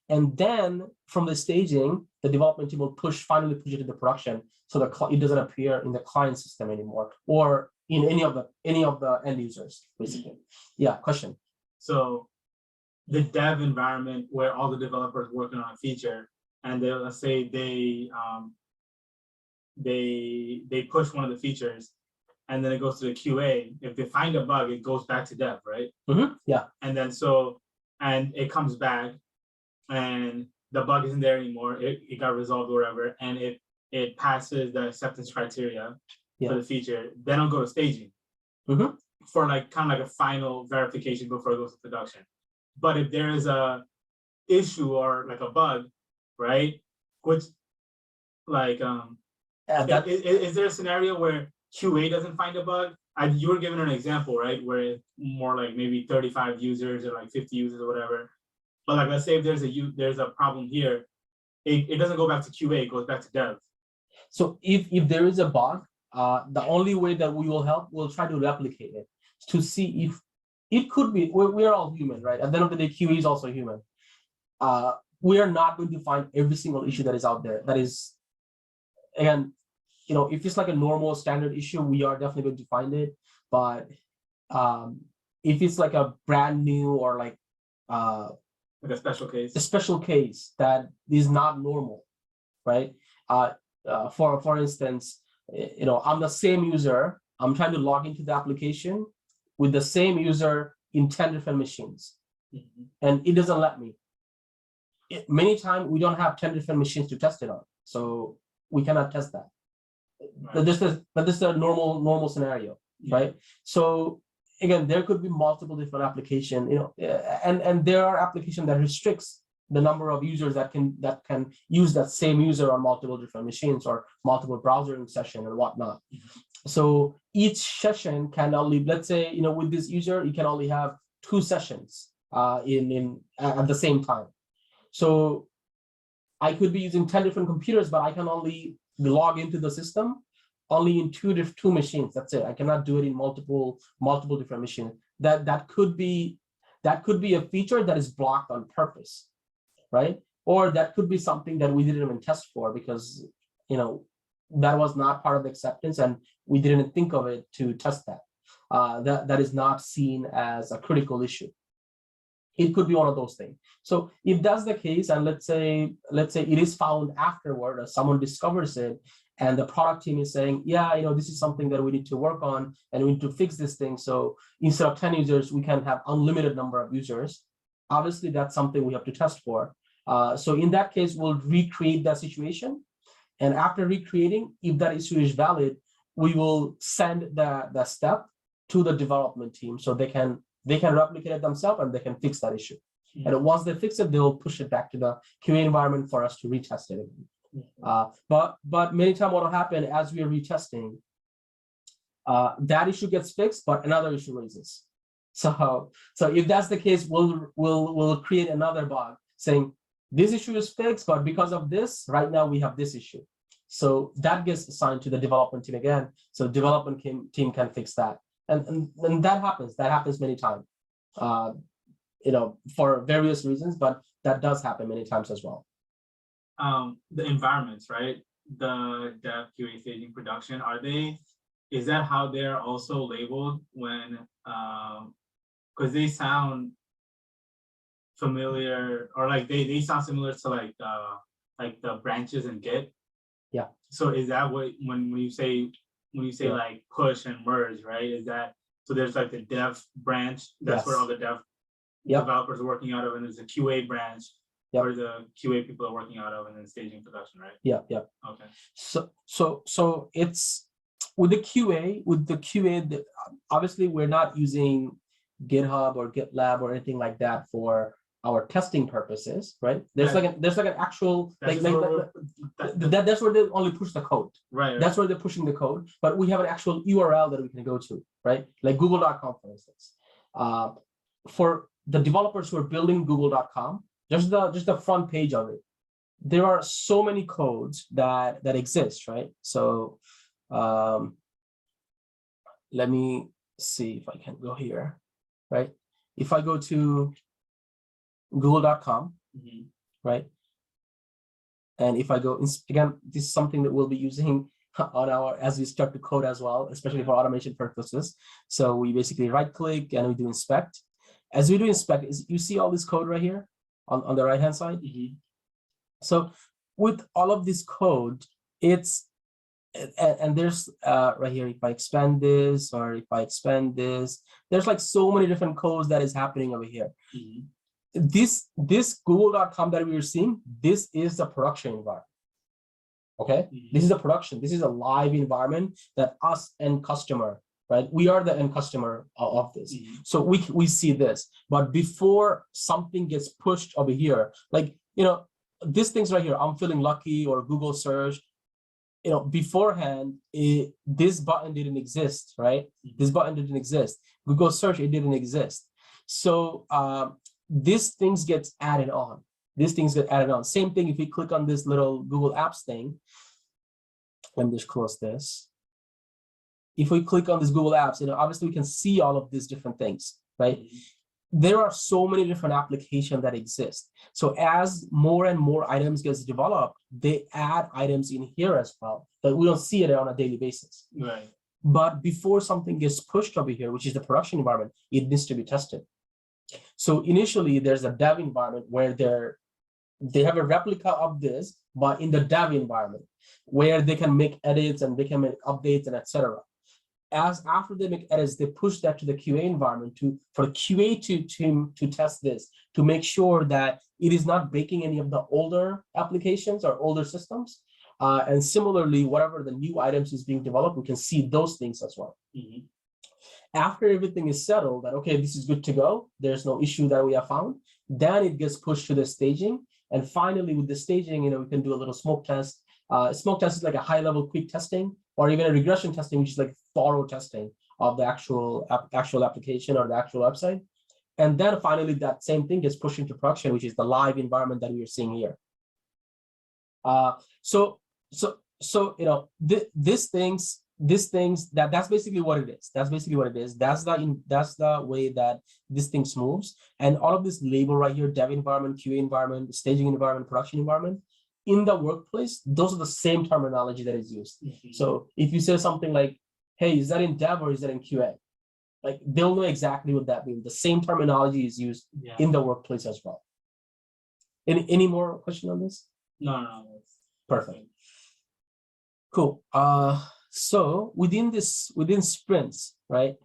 And then from the staging, the development team will finally push it to the production, so that it doesn't appear in the client system anymore, or in any of the end users, basically. Yeah, question. So the dev environment where all the developers working on a feature, and let's say they push one of the features, and then it goes to the QA. If they find a bug, it goes back to dev, right? Mm-hmm. Yeah. And then and it comes back, and the bug isn't there anymore. It got resolved or whatever, and it passes the acceptance criteria for the feature. Then I'll go to staging for kind of like a final verification before it goes to production. But if there is a issue or like a bug, right? Which is there a scenario where QA doesn't find a bug? You were given an example, right, where it's more like maybe 35 users or like 50 users or whatever. But like, let's say if there's a problem here, it doesn't go back to QA, it goes back to dev. So if there is a bug, the only way that we will help, we'll try to replicate it to see if it could be. We're all human, right? At the end of the day, QA is also human. We are not going to find every single issue that is out there. That is, again, if it's like a normal standard issue, we are definitely going to find it. But if it's like a brand new or like a special case that is not normal, right? For instance, I'm the same user. I'm trying to log into the application with the same user in 10 different machines, and it doesn't let me. Many times we don't have 10 different machines to test it on, so we cannot test that. Right. But this is a normal scenario, right? So again, there could be multiple different applications, and there are applications that restricts the number of users that can use that same user on multiple different machines or multiple browsing session and whatnot. So each session can only, let's say, with this user, you can only have 2 sessions at the same time. So I could be using 10 different computers, but I can only log into the system only in two machines. That's it. I cannot do it in multiple different machines. That could be a feature that is blocked on purpose, right? Or that could be something that we didn't even test for because that was not part of the acceptance and we didn't think of it to test that. That is not seen as a critical issue. It could be one of those things. So if that's the case, and let's say it is found afterward, or someone discovers it, and the product team is saying, yeah, this is something that we need to work on, and we need to fix this thing. So instead of 10 users, we can have unlimited number of users. Obviously, that's something we have to test for. So in that case, we'll recreate that situation. And after recreating, if that issue is valid, we will send the step to the development team so they can replicate it themselves and they can fix that issue. Mm-hmm. And once they fix it, they'll push it back to the QA environment for us to retest it again. Mm-hmm. But many times what will happen as we are retesting, that issue gets fixed, but another issue raises. So if that's the case, we'll create another bug saying this issue is fixed, but because of this, right now we have this issue. So that gets assigned to the development team again. So development team can fix that. And that happens. That happens many times, for various reasons, but that does happen many times as well. The environments, right? the dev QA staging production, is that how they're also labeled when, because they sound familiar, or like they sound similar to like the branches in Git. Yeah. So is that what, when you say Yeah. like push and merge, right? Is that, so there's like the dev branch, that's where Yes. all the dev Yep. developers are working out of, and there's a QA branch Yep. where the QA people are working out of, and then staging production, right? Yeah, yeah. Okay. So it's with the QA, obviously we're not using GitHub or GitLab or anything like that for our testing purposes, right? There's Yeah. there's like an actual That's that's where they only push the code. right. That's where they're pushing the code, but we have an actual URL that we can go to, right? Like google.com, for instance. For the developers who are building google.com, just the front page of it, there are so many codes that exist, right? So let me see if I can go here, right? If I go to google.com, right? And if I go, again, this is something that we'll be using on our, as we start to code as well, especially for automation purposes. So we basically right click and we do inspect. As we do inspect, you see all this code right here on the right hand side. So with all of this code, it's, and there's right here, if I expand this or if I expand this, there's like so many different codes that is happening over here. This google.com that we are seeing, this is the production environment. Okay, this is a production, this is a live environment that us end customer, right? We are the end customer of this. So we see this, but before something gets pushed over here, like, you know, these things right here, I'm feeling lucky or Google search, you know, beforehand, this button didn't exist, right? This button didn't exist. Google search, it didn't exist. So these things gets added on. These things get added on. Same thing if we click on this little Google Apps thing. Let me just close this. If we click on this Google Apps, you know, obviously we can see all of these different things, right? There are so many different applications that exist. So as more and more items gets developed, they add items in here as well, but we don't see it on a daily basis. Right. But before something gets pushed over here, which is the production environment, it needs to be tested. So initially there's a dev environment where they have a replica of this, but in the dev environment where they can make edits and they can make updates and etc. As after they make edits, they push that to the QA environment for QA to test this, to make sure that it is not breaking any of the older applications or older systems. And similarly, whatever the new items is being developed, we can see those things as well. After everything is settled, that okay, this is good to go, there's no issue that we have found, then it gets pushed to the staging. And finally, with the staging, you know, we can do a little smoke test. Smoke test is like a high-level quick testing, or even a regression testing, which is like thorough testing of the actual application or the actual website. And then finally, that same thing gets pushed into production, which is the live environment that we are seeing here. So you know, these things, that's basically what it is. That's basically what it is. That's the way that these things moves. And all of this label right here, dev environment, QA environment, staging environment, production environment, in the workplace, those are the same terminology that is used. So if you say something like, hey, is that in dev or is that in QA? Like, they'll know exactly what that means. The same terminology is used in the workplace as well. Any more question on this? No. Perfect. Cool. So within sprints, right?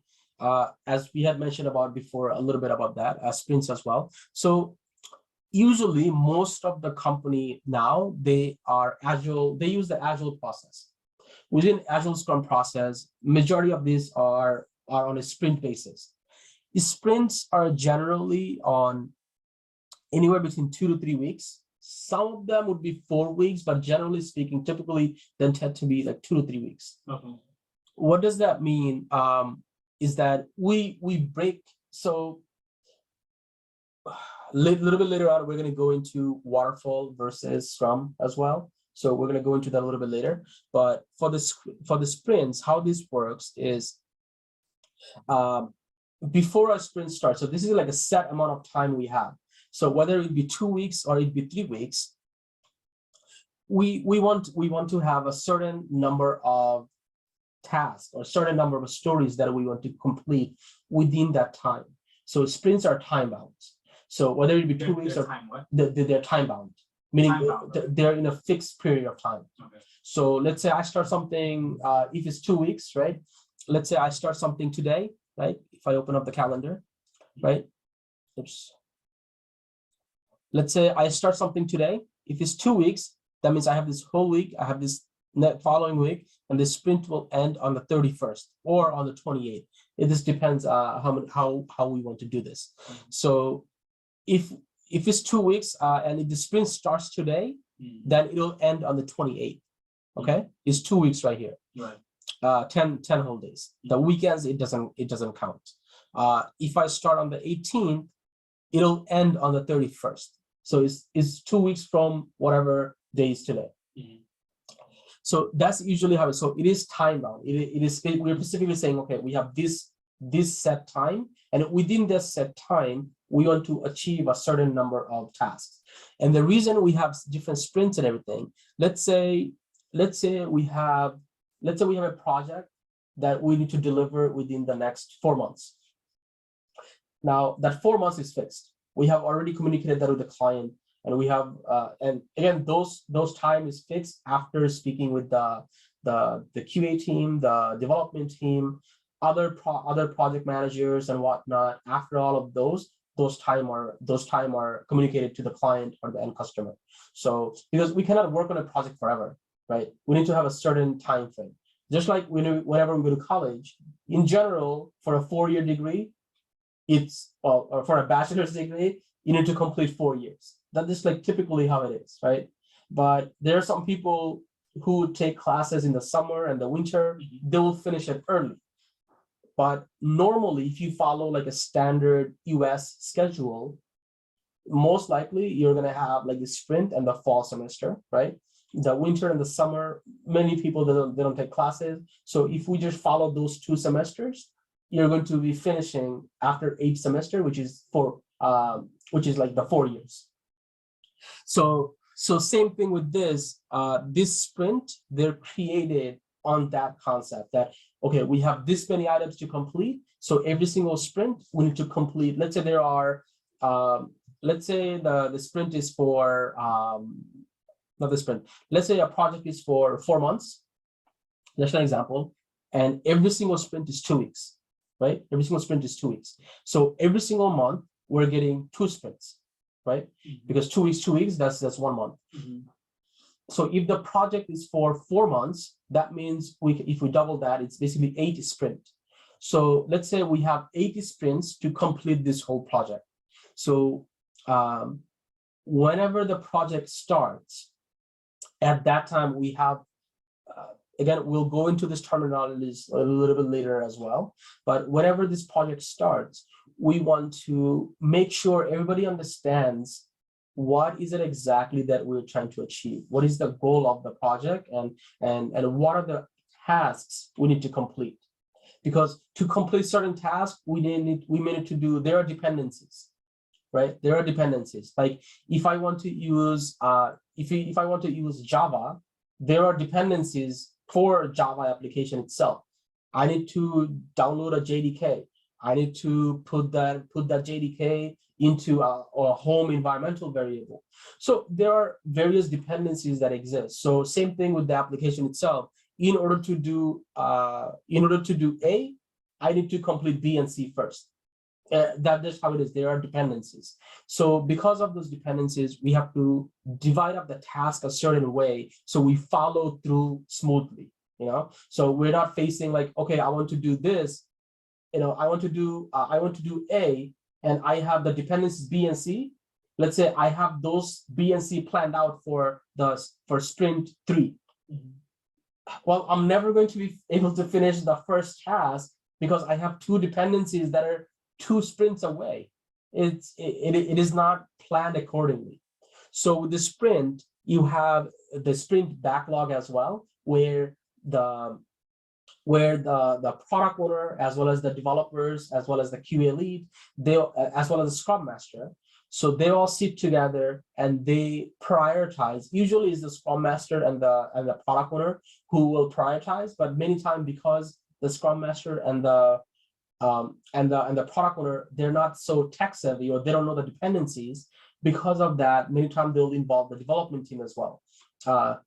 As we had mentioned about before, a little bit about that, sprints as well. So usually most of the company now, they are Agile, they use the Agile process. Within Agile Scrum process, majority of these are on a sprint basis. The sprints are generally on anywhere between 2 to 3 weeks. Some of them would be 4 weeks, but generally speaking, typically they tend to be like 2 to 3 weeks. What does that mean? Is that we break, so a little bit later on, we're going to go into waterfall versus Scrum as well. So we're going to go into that a little bit later. But for the sprints, how this works is before a sprint starts, so this is like a set amount of time we have. So whether it be 2 weeks or it be 3 weeks, we want to have a certain number of tasks or certain number of stories that we want to complete within that time. So sprints are time bound. So whether it be 2 weeks or time, what? they're time bound, meaning Time bound, right. they're in a fixed period of time. Okay. So let's say I start something, if it's 2 weeks, right? Let's say I start something today, right? If I open up the calendar, right? Oops. Let's say I start something today. If it's 2 weeks, that means I have this whole week, I have this following week, and the sprint will end on the 31st or on the 28th. This depends how we want to do this. So if it's 2 weeks and if the sprint starts today, then it'll end on the 28th. Okay, it's 2 weeks right here. Right. 10 whole days. The weekends it doesn't count. If I start on the 18th, it'll end on the 31st. So it's 2 weeks from whatever day is today. So that's usually how it is. So it is time bound. It is we're specifically saying, okay, we have this set time, and within this set time, we want to achieve a certain number of tasks. And the reason we have different sprints and everything, let's say we have a project that we need to deliver within the next 4 months. Now that 4 months is fixed. We have already communicated that with the client, and we have and again those time is fixed after speaking with the QA team, the development team, other project managers and whatnot. After all of those time are communicated to the client or the end customer. So because we cannot work on a project forever, right? We need to have a certain time frame. Just like whenever we go to college, in general, for a 4-year degree, or for a bachelor's degree, you need to complete 4 years. That is like typically how it is, right? But there are some people who take classes in the summer and the winter, they will finish it early. But normally, if you follow like a standard US schedule, most likely you're gonna have like the sprint and the fall semester, right? The winter and the summer, many people they don't take classes. So if we just follow those 2 semesters, you're going to be finishing after 8 semester, which is like the 4 years. So same thing with this. This sprint, they're created on that concept that, okay, we have this many items to complete. So every single sprint we need to complete. Let's say there are, let's say the sprint is for, not the sprint. Let's say a project is for 4 months. That's an example. And every single sprint is 2 weeks, right? Every single sprint is 2 weeks. So every single month we're getting 2 sprints, right? Because 2 weeks, that's 1 month. So if the project is for 4 months, that means if we double that, it's basically 80 sprints. So let's say we have 80 sprints to complete this whole project. So whenever the project starts, at that time we have, again, we'll go into this terminologies a little bit later as well, but whenever this project starts, we want to make sure everybody understands what is it exactly that we're trying to achieve? What is the goal of the project, and what are the tasks we need to complete? Because to complete certain tasks, we may need to do, there are dependencies, right? There are dependencies. Like if I want to use if I want to use Java, there are dependencies for Java application itself. I need to download a JDK. I need to put that JDK into a home environmental variable. So there are various dependencies that exist. So same thing with the application itself. In order to do A, I need to complete B and C first. That is how it is. There are dependencies. So because of those dependencies, we have to divide up the task a certain way so we follow through smoothly. So we're not facing like, okay, I want to do this. I want to do A, and I have the dependencies B and C. Let's say I have those B and C planned out for sprint 3. Well, I'm never going to be able to finish the first task because I have 2 dependencies that are 2 sprints away. It is not planned accordingly. So with the sprint, you have the sprint backlog as well, where the product owner, as well as the developers, as well as the QA lead, as well as the Scrum Master, So they all sit together and they prioritize. Usually it's the Scrum Master and the product owner who will prioritize, but many times because the Scrum Master and the product owner, they're not so tech savvy or they don't know the dependencies. Because of that, many times they'll involve the development team as well. To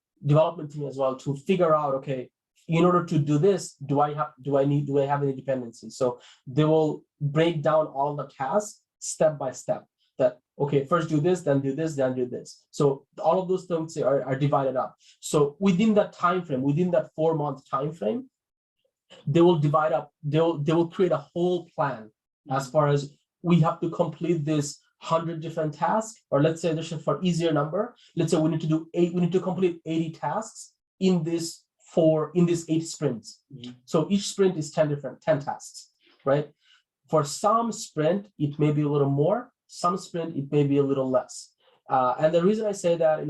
figure out, okay, in order to do this, do I have any dependencies? So they will break down all the tasks step by step. That, okay, first do this, then do this, then do this. So all of those things are divided up. So within that time frame, within that 4-month time frame, they will divide up. They will create a whole plan as far as we have to complete this 100 different tasks, or let's say this is for easier number. Let's say we need to complete 80 tasks in this 8 sprints. So each sprint is 10 tasks, right? For some sprint, it may be a little more. Some sprint, it may be a little less. And the reason I say that,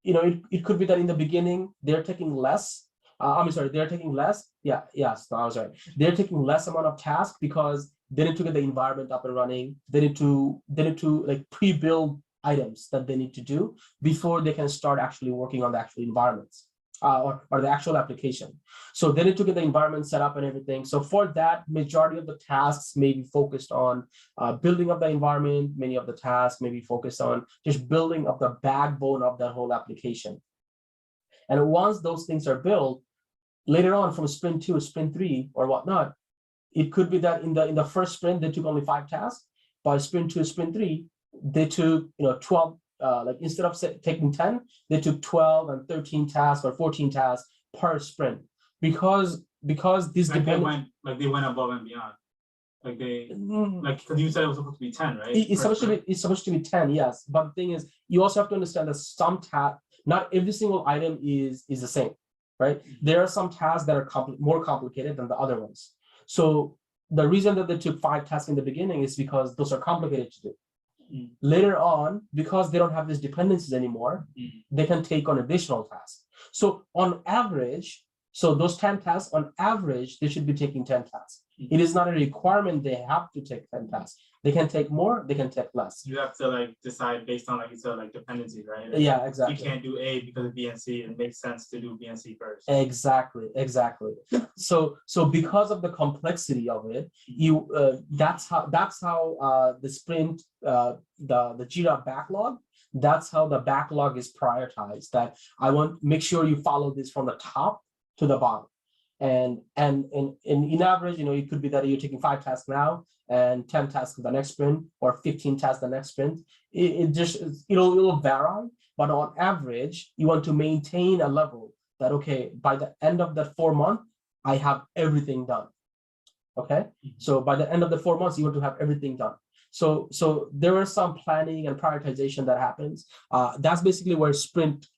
it could be that in the beginning they're taking less. They're taking less. They're taking less amount of tasks because they need to get the environment up and running. They need to like pre-build items that they need to do before they can start actually working on the actual environments or the actual application. So they need to get the environment set up and everything. So for that, majority of the tasks may be focused on building up the environment. Many of the tasks may be focused on just building up the backbone of the whole application. And once those things are built, later on from sprint 2, sprint 3, or whatnot, it could be that in the first sprint they took only 5 tasks. By sprint 2, sprint 3, they took 12. Like instead of taking 10, they took 12 and 13 tasks or 14 tasks per sprint because this like they went above and beyond. Like because you said it was supposed to be 10, right? It's supposed to be 10, yes. But the thing is, you also have to understand that some task, not every single item is the same, right? There are some tasks that are more complicated than the other ones. So the reason that they took 5 tasks in the beginning is because those are complicated to do. Later on, because they don't have these dependencies anymore, they can take on additional tasks. So on average, those 10 tasks, on average, they should be taking 10 tasks. It is not a requirement they have to take 10 tasks. They can take more, they can take less. You have to decide based on dependencies, right? Yeah, exactly. You can't do A because of B and C. It makes sense to do B and C first. Exactly. So because of the complexity of it, that's how the sprint, the Jira backlog, that's how the backlog is prioritized. That I want to make sure you follow this from the top to the bottom. And in average, it could be that you're taking 5 tasks now and 10 tasks the next sprint, or 15 tasks the next sprint. It'll vary, but on average, you want to maintain a level that, okay, by the end of that 4 months, I have everything done. Okay, so by the end of the 4 months, you want to have everything done. So there is some planning and prioritization that happens. That's basically where sprint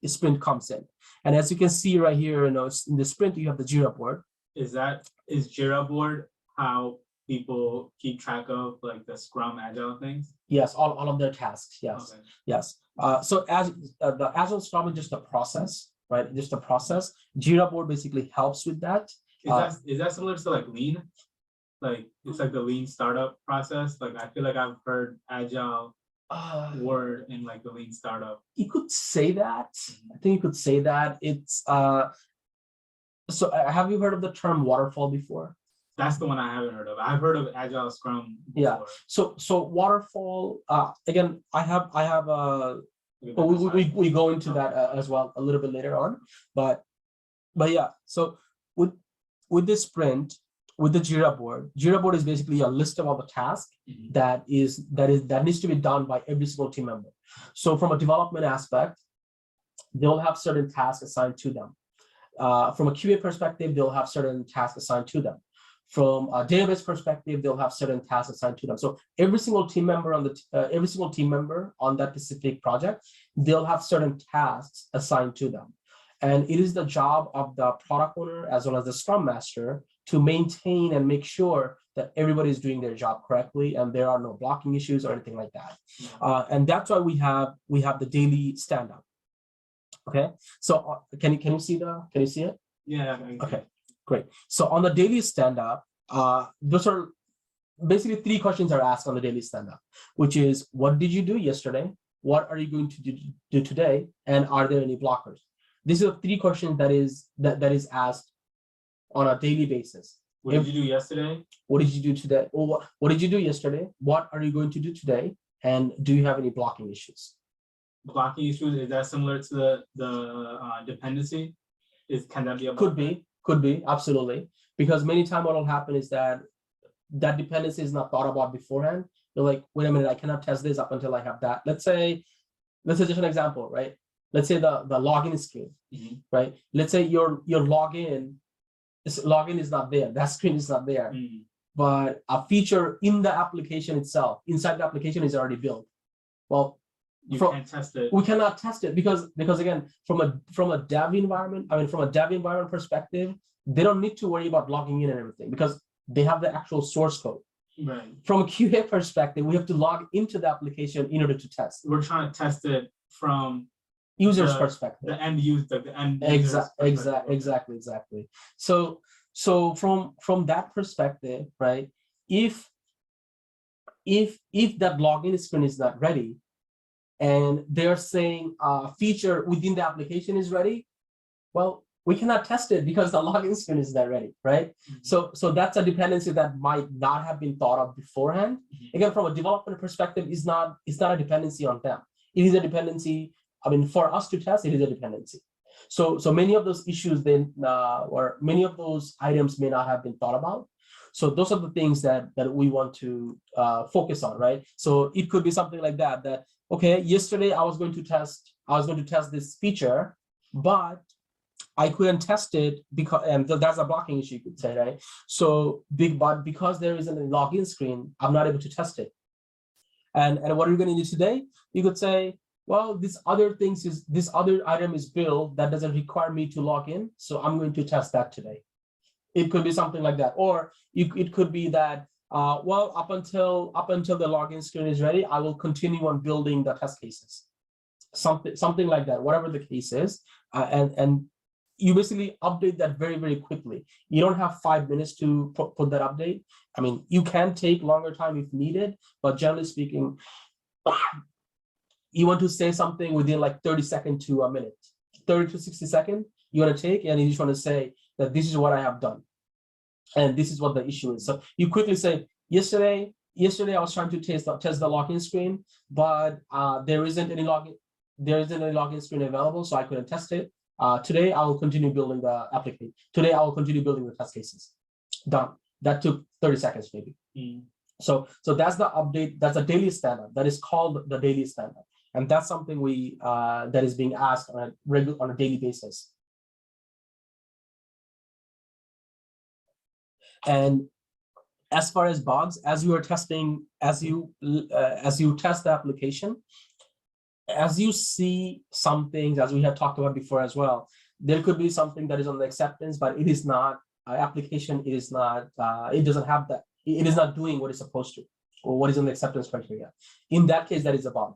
comes in. And as you can see right here, in the sprint, you have the Jira board. Is Jira board how people keep track of the Scrum Agile things? Yes, all of their tasks. Yes, okay. Yes. So as the Agile Scrum is just a process, right? Just a process. Jira board basically helps with that. Is that similar to Lean? It's the Lean startup process. I feel like I've heard Agile word in the Lean startup. You could say that. I think you could say that. It's so have you heard of the term waterfall before? That's the one I haven't heard of. I've heard of Agile Scrum before. Yeah. So waterfall, again, I have we go into that as well a little bit later on, but yeah. So with this sprint, with the Jira board is basically a list of all the tasks that needs to be done by every single team member. So from a development aspect, they'll have certain tasks assigned to them. From a QA perspective, they'll have certain tasks assigned to them. From a database perspective, they'll have certain tasks assigned to them. So every single team member on that specific project, they'll have certain tasks assigned to them. And it is the job of the product owner as well as the Scrum Master to maintain and make sure that everybody is doing their job correctly and there are no blocking issues or anything like that. And that's why we have the daily stand-up. Okay, so can you see it? Yeah. Okay, great. So on the daily stand-up, those are basically 3 questions are asked on the daily stand-up, which is, what did you do yesterday? What are you going to do today? And are there any blockers? These are 3 questions that is asked on a daily basis. What did you do yesterday? What did you do today? Or what did you do yesterday? What are you going to do today? And do you have any blocking issues? Blocking issues, is that similar to the dependency? Can that be a blocker? Could be, absolutely. Because many times what will happen is that dependency is not thought about beforehand. You're like, wait a minute, I cannot test this up until I have that. Let's say just an example, right? Let's say the login screen, right? Let's say your login is not there. That screen is not there. But a feature in the application itself, inside the application, is already built. Well, you can't test it. We cannot test it because again, from a dev environment, from a dev environment perspective, they don't need to worry about logging in and everything because they have the actual source code. Right. From a QA perspective, we have to log into the application in order to test. We're trying to test it from user's perspective. The end user, Exactly. So from that perspective, right? If that login screen is not ready, and they're saying a feature within the application is ready, well, we cannot test it because the login screen is not ready, right? So that's a dependency that might not have been thought of beforehand. Again, from a development perspective, it's not a dependency on them. It is a dependency. For us to test, it is a dependency. So many of those issues then, or many of those items may not have been thought about. So those are the things that we want to focus on, right? So it could be something like that, okay, yesterday I was going to test this feature, but I couldn't test it because, and that's a blocking issue, you could say, right? So but because there isn't a login screen, I'm not able to test it. And what are you going to do today? You could say, well, this other item is built that doesn't require me to log in, so I'm going to test that today. It could be something like that, or it could be that well, up until the login screen is ready, I will continue on building the test cases, something like that. Whatever the case is, and you basically update that very, very quickly. You don't have 5 minutes to put that update. You can take longer time if needed, but generally speaking, you want to say something within like 30 seconds to a minute, 30 to 60 seconds, you want to take, and you just want to say that this is what I have done. And this is what the issue is. So you quickly say, yesterday I was trying to test the login screen, but there isn't any login screen available, so I couldn't test it. Today I will continue building the application. Today I will continue building the test cases. Done. That took 30 seconds maybe. So that's the update. That's a daily stand-up. That is called the daily stand-up. And that's something that is being asked on a daily basis. And as far as bugs, as you are testing, as you test the application, as you see some things, as we have talked about before as well, there could be something that is on the acceptance, but it is not application. It is not. It doesn't have that. It is not doing what it's supposed to, or what is on the acceptance criteria. In that case, that is a bug.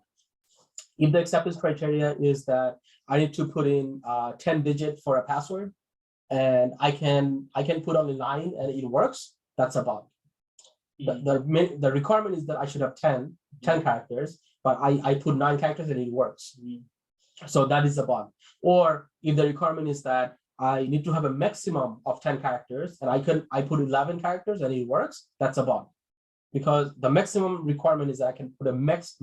If the acceptance criteria is that I need to put in 10 digit for a password, and I can put only 9 and it works, that's a bug. The requirement is that I should have 10 characters, but I put 9 characters and it works. So that is a bug. Or if the requirement is that I need to have a maximum of 10 characters and I put 11 characters and it works, that's a bug. Because the maximum requirement is that I can put a max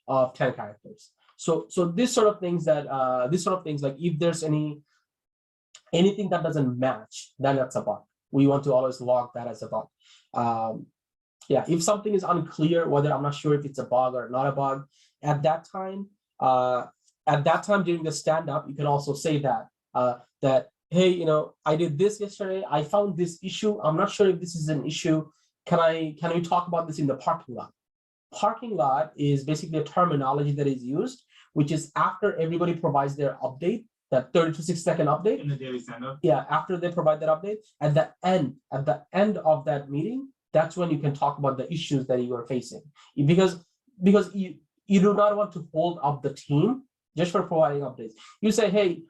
of 10 characters. So these sort of things like if there's anything that doesn't match, then that's a bug. We want to always log that as a bug. Yeah, if something is unclear, whether I'm not sure if it's a bug or not a bug, at that time during the stand-up, you can also say that hey, I did this yesterday, I found this issue, I'm not sure if this is an issue, can we talk about this in the parking lot? Parking lot is basically a terminology that is used, which is after everybody provides their update, that 30 to 60 second update in the daily stand-up. Yeah, after they provide that update, at the end of that meeting, that's when you can talk about the issues that you are facing. Because you do not want to hold up the team just for providing updates. You say, hey,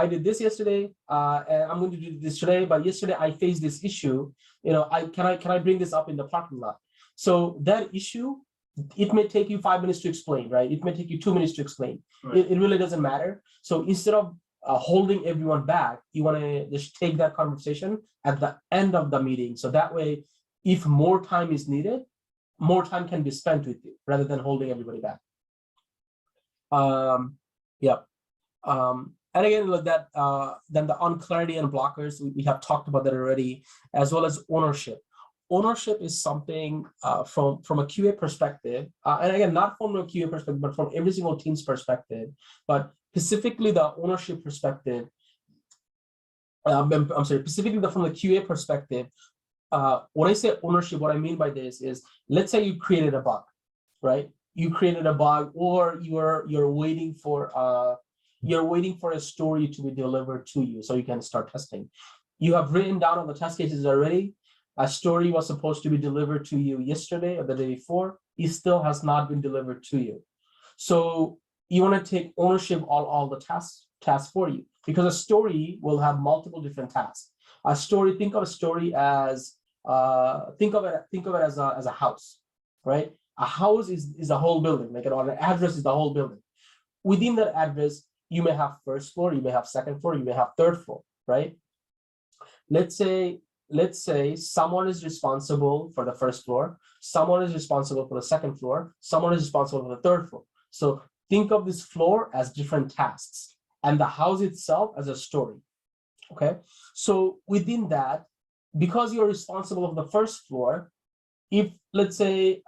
I did this yesterday, and I'm going to do this today, but yesterday I faced this issue. Can I bring this up in the parking lot? So that issue, it may take you 5 minutes to explain, right? It may take you 2 minutes to explain. Right. It really doesn't matter. So instead of holding everyone back, you want to just take that conversation at the end of the meeting. So that way, if more time is needed, more time can be spent with you rather than holding everybody back. Yeah. And again, look that then the unclarity and blockers, we have talked about that already, as well as ownership. Ownership is something from a QA perspective, and again, not from a QA perspective, but from every single team's perspective, but specifically the ownership perspective. I'm sorry, specifically from the QA perspective. When I say ownership, what I mean by this is, let's say you created a bug, right? You created a bug, or you're waiting for a story to be delivered to you so you can start testing. You have written down all the test cases already. A story was supposed to be delivered to you yesterday or the day before. It still has not been delivered to you. So you want to take ownership of all the tasks for you, because a story will have multiple different tasks. A story, think of a story as think of it as a house, right? A house is a whole building, like an address is the whole building. Within that address, you may have first floor, you may have second floor, you may have third floor, right? Let's say someone is responsible for the first floor, someone is responsible for the second floor, someone is responsible for the third floor. So think of this floor as different tasks and the house itself as a story. Okay, so within that, because you're responsible for the first floor, if let's say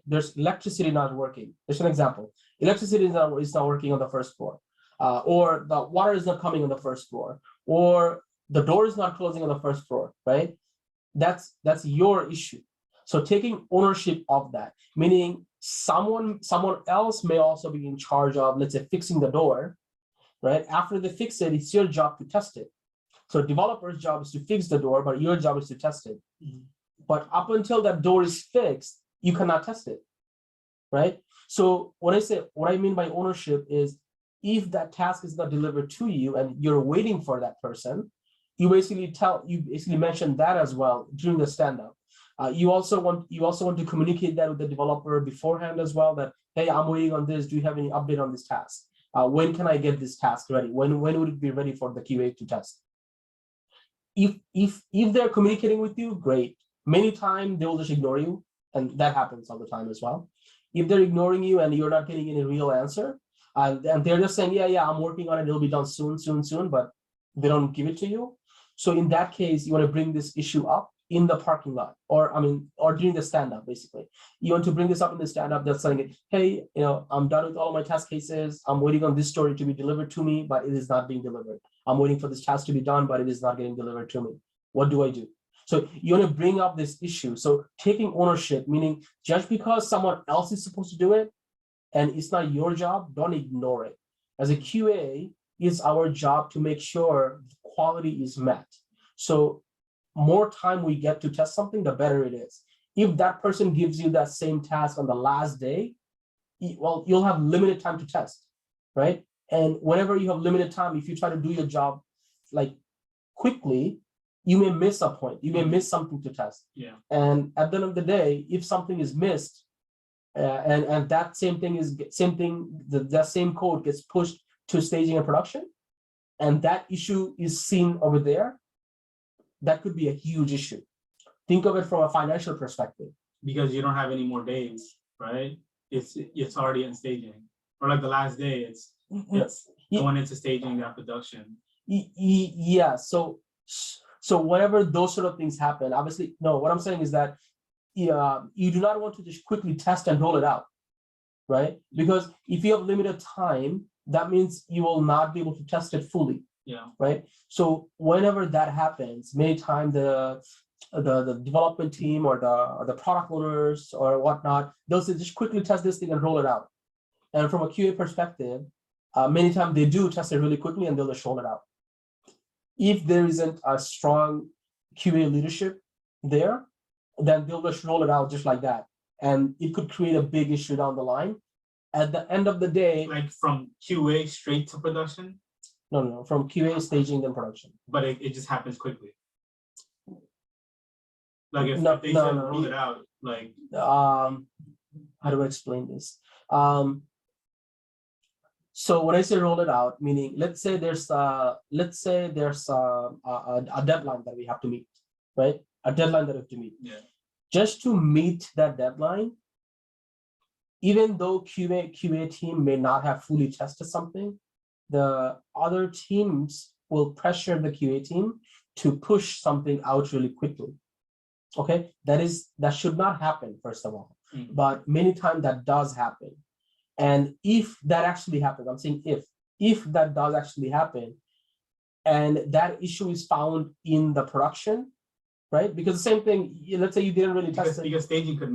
there's electricity not working, there's an example, electricity is not working on the first floor, or the water is not coming on the first floor, or the door is not closing on the first floor, right? That's your issue. So taking ownership of that, meaning someone else may also be in charge of, let's say, fixing the door, right? After they fix it, it's your job to test it. So developer's job is to fix the door, but your job is to test it. Mm-hmm. But up until that door is fixed, you cannot test it, right? So what I mean by ownership is, if that task is not delivered to you and you're waiting for that person, you basically mention that as well during the stand-up. You also want to communicate that with the developer beforehand as well, that, hey, I'm waiting on this. Do you have any update on this task? When can I get this task ready? When would it be ready for the QA to test? If they're communicating with you, great. Many times they will just ignore you, and that happens all the time as well. If they're ignoring you and you're not getting any real answer, and they're just saying, yeah, I'm working on it, it'll be done soon, but they don't give it to you. So in that case, you want to bring this issue up in the parking lot, or during the stand-up, basically. You want to bring this up in the stand-up, that's saying, hey, I'm done with all of my test cases. I'm waiting on this story to be delivered to me, but it is not being delivered. I'm waiting for this task to be done, but it is not getting delivered to me. What do I do? So you want to bring up this issue. So taking ownership, meaning just because someone else is supposed to do it and it's not your job, don't ignore it. As a QA, it's our job to make sure quality is met. So more time we get to test something, the better it is. If that person gives you that same task on the last day, well, you'll have limited time to test, right? And whenever you have limited time, if you try to do your job like quickly, you may miss a point. You may miss something to test. Yeah. And at the end of the day, if something is missed, and that that same code gets pushed to staging and production, and that issue is seen over there, that could be a huge issue. Think of it from a financial perspective. Because you don't have any more days, right? It's already in staging. Or like the last day, it's going into staging that production. Yeah. So whenever those sort of things happen, obviously, no, what I'm saying is that you do not want to just quickly test and roll it out, right? Because if you have limited time, that means you will not be able to test it fully. Yeah. Right. So whenever that happens, many times the development team or the product owners or whatnot, they'll say, just quickly test this thing and roll it out. And from a QA perspective, many times they do test it really quickly and they'll just roll it out. If there isn't a strong QA leadership there, then they'll just roll it out just like that. And it could create a big issue down the line. at the end of the day, like from QA straight to production, no, from QA staging then production. but it just happens quickly. Like if they No, said no, roll it out, like how do I explain this? So when I say roll it out, meaning let's say there's a deadline that we have to meet, right? A deadline that we have to meet. yeah, Just to meet that deadline, even though QA team may not have fully tested something, the other teams will pressure the QA team to push something out really quickly. Okay, that should not happen, first of all. But many times that does happen. And if that actually happens, I'm saying if that does actually happen, and that issue is found in the production, right? Because the same thing, let's say you didn't really test it. because staging could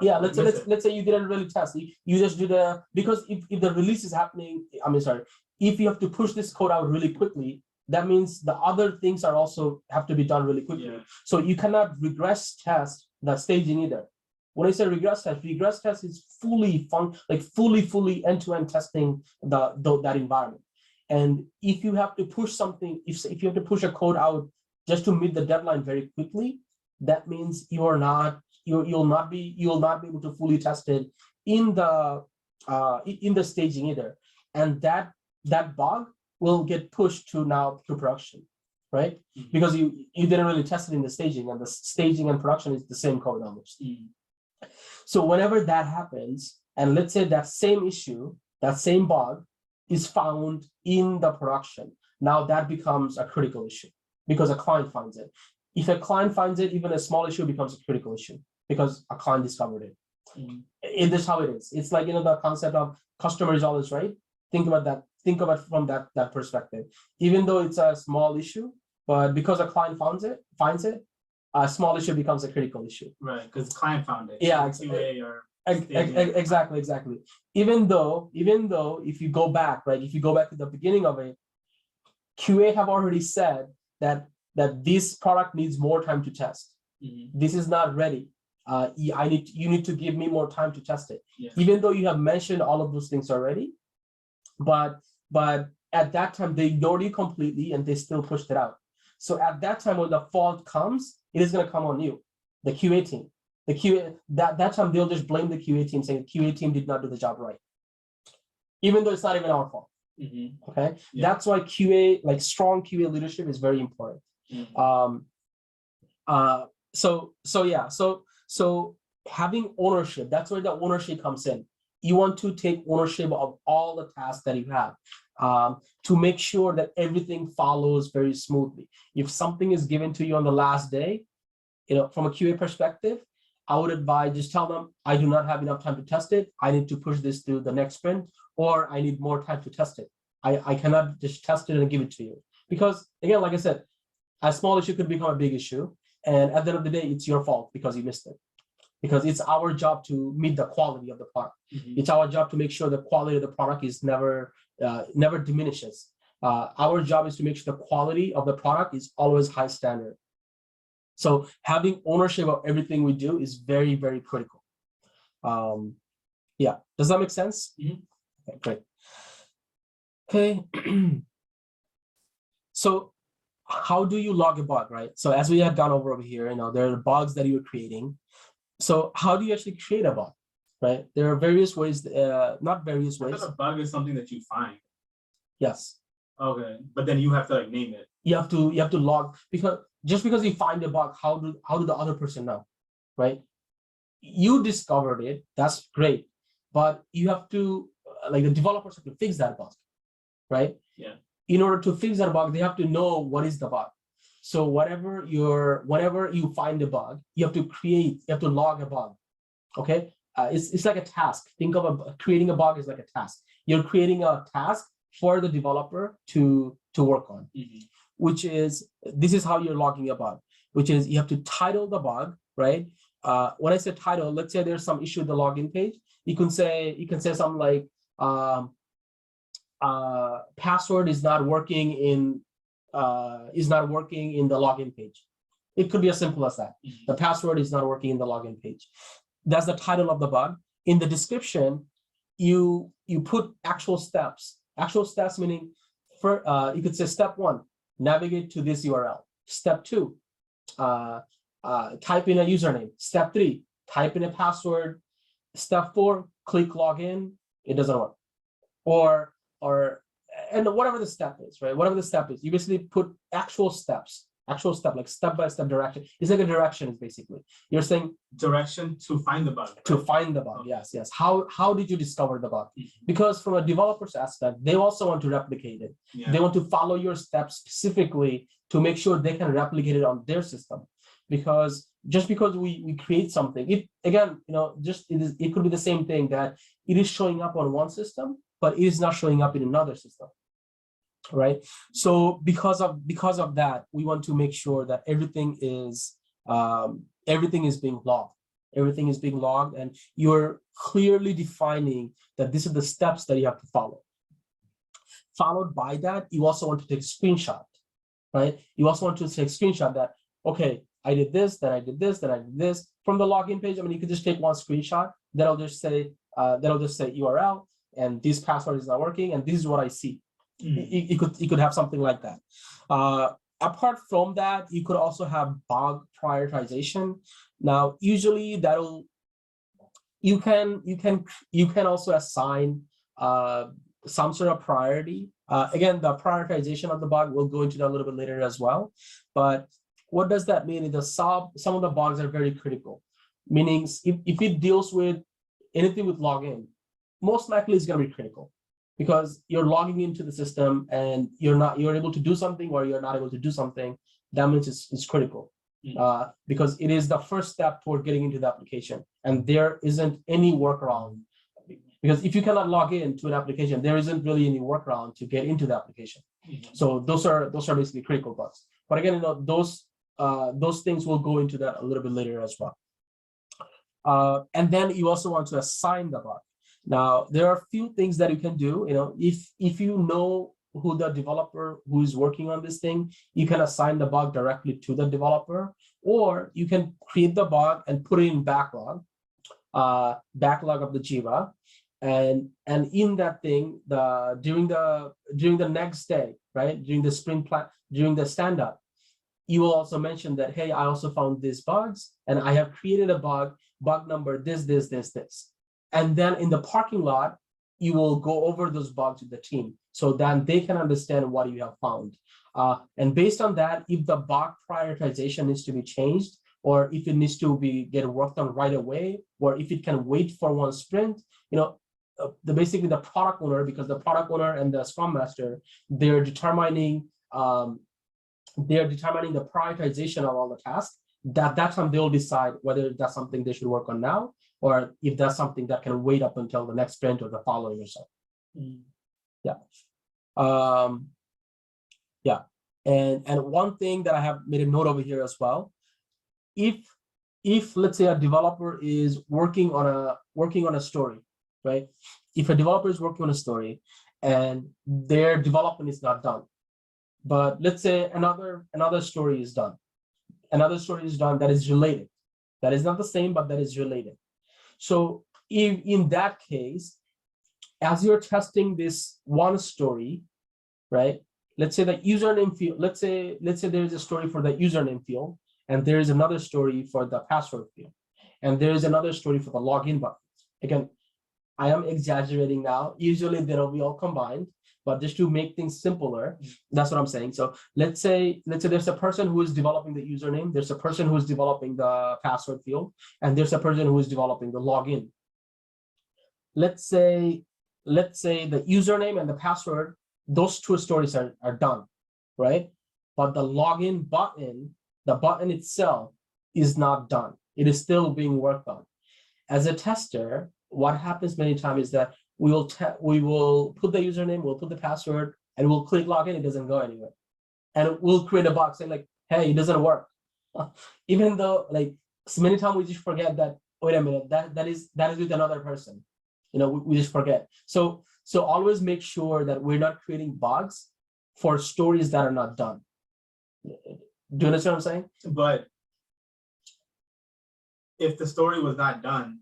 Yeah, let's say you didn't really test it. You just do because if the release is happening, if you have to push this code out really quickly, that means the other things are also have to be done really quickly. Yeah. So you cannot regress test the staging either. When I say regress test is fully end-to-end testing that environment. And if you have to push something, if you have to push a code out just to meet the deadline very quickly, that means you'll not be able to fully test it in the staging either. And that bug will get pushed to production, right? Mm-hmm. Because you didn't really test it in the staging, and the staging and production is the same code almost. Mm-hmm. So whenever that happens, and let's say that same issue, that same bug is found in the production, now that becomes a critical issue because a client finds it. If a client finds it, even a small issue becomes a critical issue because a client discovered it. Mm-hmm. It is how it is. It's like, the concept of customer is always right. Think about that. Think about it from that perspective. Even though it's a small issue, but because a client finds it, a small issue becomes a critical issue. Right, because the client found it. Yeah, exactly. Even though if you go back, right, if you go back to the beginning of it, QA have already said that this product needs more time to test. Mm-hmm. This is not ready. You need to give me more time to test it. Yeah. Even though you have mentioned all of those things already, but at that time they ignored you completely and they still pushed it out. So at that time when the fault comes, it is going to come on you, the QA team. The QA that time they'll just blame the QA team, saying the QA team did not do the job right, even though it's not even our fault. Mm-hmm. Okay, yeah. That's why QA, like strong QA leadership, is very important. Mm-hmm. So having ownership, that's where the ownership comes in. You want to take ownership of all the tasks that you have, to make sure that everything follows very smoothly. If something is given to you on the last day, from a QA perspective, I would advise just tell them, I do not have enough time to test it. I need to push this to the next sprint, or I need more time to test it. I cannot just test it and give it to you. Because again, like I said, a small issue could become a big issue. And at the end of the day, it's your fault because you missed it. Because it's our job to meet the quality of the product. Mm-hmm. It's our job to make sure the quality of the product is never diminishes. Our job is to make sure the quality of the product is always high standard. So having ownership of everything we do is very, very critical. Yeah, does that make sense? Mm-hmm. Okay, great. Okay. So how do you log a bug, right? So as we have gone over here, there are bugs that you're creating. So how do you actually create a bug, right? There are various ways, not various ways. I thought a bug is something that you find. Yes. Okay, but then you have to name it. You have to log, because just because you find a bug, how do the other person know, right? You discovered it, that's great, but you have to, like the developers have to fix that bug, right? Yeah. In order to fix that bug, they have to know what is the bug. So whenever you find a bug, you have to log a bug. Okay, it's like a task. Think of creating a bug is like a task. You're creating a task for the developer to work on, mm-hmm. This is how you're logging a bug, which is you have to title the bug, right? When I say title, let's say there's some issue with the login page. You can say something like password is not working in the login page. It could be as simple as that. Mm-hmm. The password is not working in the login page. That's the title of the bug. In the description, you put actual steps. Actual steps meaning, for you could say step 1, navigate to this URL. Step 2, type in a username. Step 3, type in a password. Step 4, click login. It doesn't work. And whatever the step is, right? Whatever the step is, you basically put actual steps, like step-by-step direction. It's like a direction, basically. You're saying direction to find the bug. Right? To find the bug, yes. How did you discover the bug? Because from a developer's aspect, they also want to replicate it. They want to follow your steps specifically to make sure they can replicate it on their system. Because just because we create something, it again, it could be the same thing that it is showing up on one system, but it is not showing up in another system, right? So because of that, we want to make sure that everything is being logged. Everything is being logged, and you're clearly defining that these are the steps that you have to follow. Followed by that, you also want to take a screenshot, right? You also want to take a screenshot that, okay, I did this, then I did this, then I did this. From the login page, I mean, you could just take one screenshot. That'll just say URL, and this password is not working, and this is what I see. You could have something like that. Apart from that, you could also have bug prioritization. Now, usually you can also assign some sort of priority. Again, the prioritization of the bug, we'll go into that a little bit later as well. But what does that mean? Some of the bugs are very critical. Meaning, if it deals with anything with login, most likely it's going to be critical, because you're logging into the system and you're able to do something, or you're not able to do something. That means it's critical, because it is the first step toward getting into the application, and there isn't any workaround. Because if you cannot log in to an application, there isn't really any workaround to get into the application. So those are basically critical bugs. But again, those things will go into that a little bit later as well. And then you also want to assign the bug. Now, there are a few things that you can do. If you know who the developer who is working on this thing, you can assign the bug directly to the developer, or you can create the bug and put it in backlog of the Jira, and in that thing, during the next day, right, during the sprint plan, during the stand-up, you will also mention that, hey, I also found these bugs, and I have created a bug number this. And then in the parking lot, you will go over those bugs with the team, so then they can understand what you have found. And based on that, if the bug prioritization needs to be changed, or if it needs to get worked on right away, or if it can wait for one sprint, basically the product owner, because the product owner and the scrum master, they're determining the prioritization of all the tasks. That time they'll decide whether that's something they should work on now, or if that's something that can wait up until the next sprint or the following or so. And one thing that I have made a note over here as well, if let's say a developer is working on a story, right? If a developer is working on a story and their development is not done, but let's say another story is done. Another story is done that is related. That is not the same, but that is related. So in that case, as you're testing this one story, right? Let's say the username field, let's say there is a story for the username field, and there is another story for the password field, and there is another story for the login button. Again, I am exaggerating now. Usually they'll be all combined, but just to make things simpler, that's what I'm saying. So let's say there's a person who is developing the username, there's a person who is developing the password field, and there's a person who is developing the login. Let's say the username and the password, those two stories are done, right? But the login button, the button itself is not done. It is still being worked on. As a tester, what happens many times is that we will put the username, we'll put the password, and we'll click login. It doesn't go anywhere, and we'll create a bug saying like, "Hey, it doesn't work," even though like so many times we just forget that. Wait a minute, that is with another person. We just forget. So always make sure that we're not creating bugs for stories that are not done. Do you understand what I'm saying? But if the story was not done,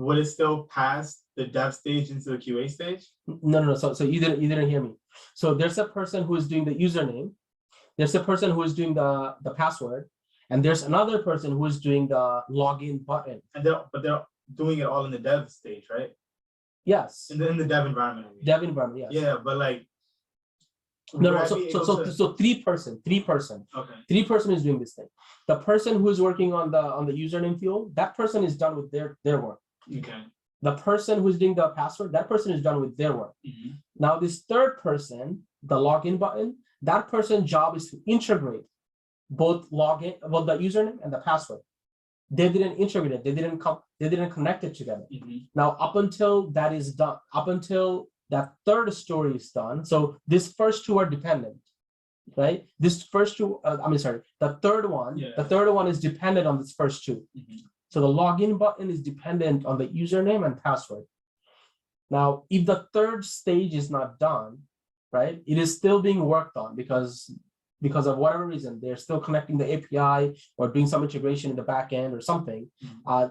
would it still pass the dev stage into the QA stage? No. So you didn't hear me. So there's a person who is doing the username. There's a person who is doing the password, and there's another person who is doing the login button. And they're doing it all in the dev stage, right? Yes. In the dev environment. I mean. Dev environment, yes. Yeah, but like. No. So three person. Okay. Three person is doing this thing. The person who is working on the username field, that person is done with their work. Okay. The person who's doing the password, that person is done with their work. Mm-hmm. Now this third person, the login button, that person's job is to integrate both both the username and the password. They didn't integrate it. They didn't connect it together. Mm-hmm. Now, up until that is done, up until that third story is done. So these first two are dependent, right? This first two, the third one, the third one is dependent on this first two. Mm-hmm. So the login button is dependent on the username and password. Now, if the third stage is not done, right, it is still being worked on because of whatever reason, they're still connecting the API or doing some integration in the back end or something,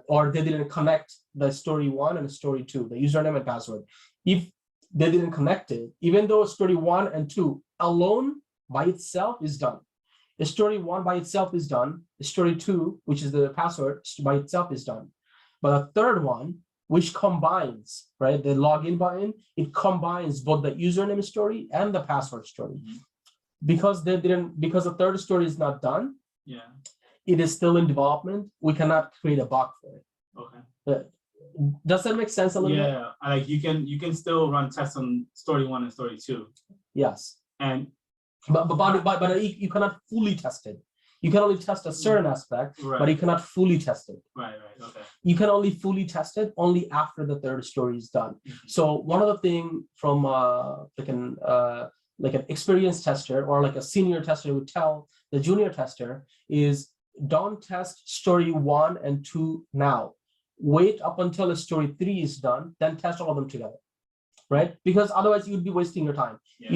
or they didn't connect the story 1 and story 2, the username and password. If they didn't connect it, even though story 1 and 2 alone by itself is done. The story 1 by itself is done. The story 2, which is the password, by itself is done. But a third one, which combines, right, the login button, it combines both the username story and the password story. Mm-hmm. Because the third story is not done, it is still in development. We cannot create a bug for it. Okay. Does that make sense a little bit? Yeah, like you can still run tests on story 1 and story 2. Yes. And but you cannot fully test it. You can only test a certain aspect, right. But you cannot fully test it. Right. Okay. You can only fully test it only after the third story is done. Mm-hmm. So one of the things from like an experienced tester or like a senior tester would tell the junior tester is don't test story 1 and 2 now. Wait up until story 3 is done, then test all of them together. Right? Because otherwise you'd be wasting your time. Yeah.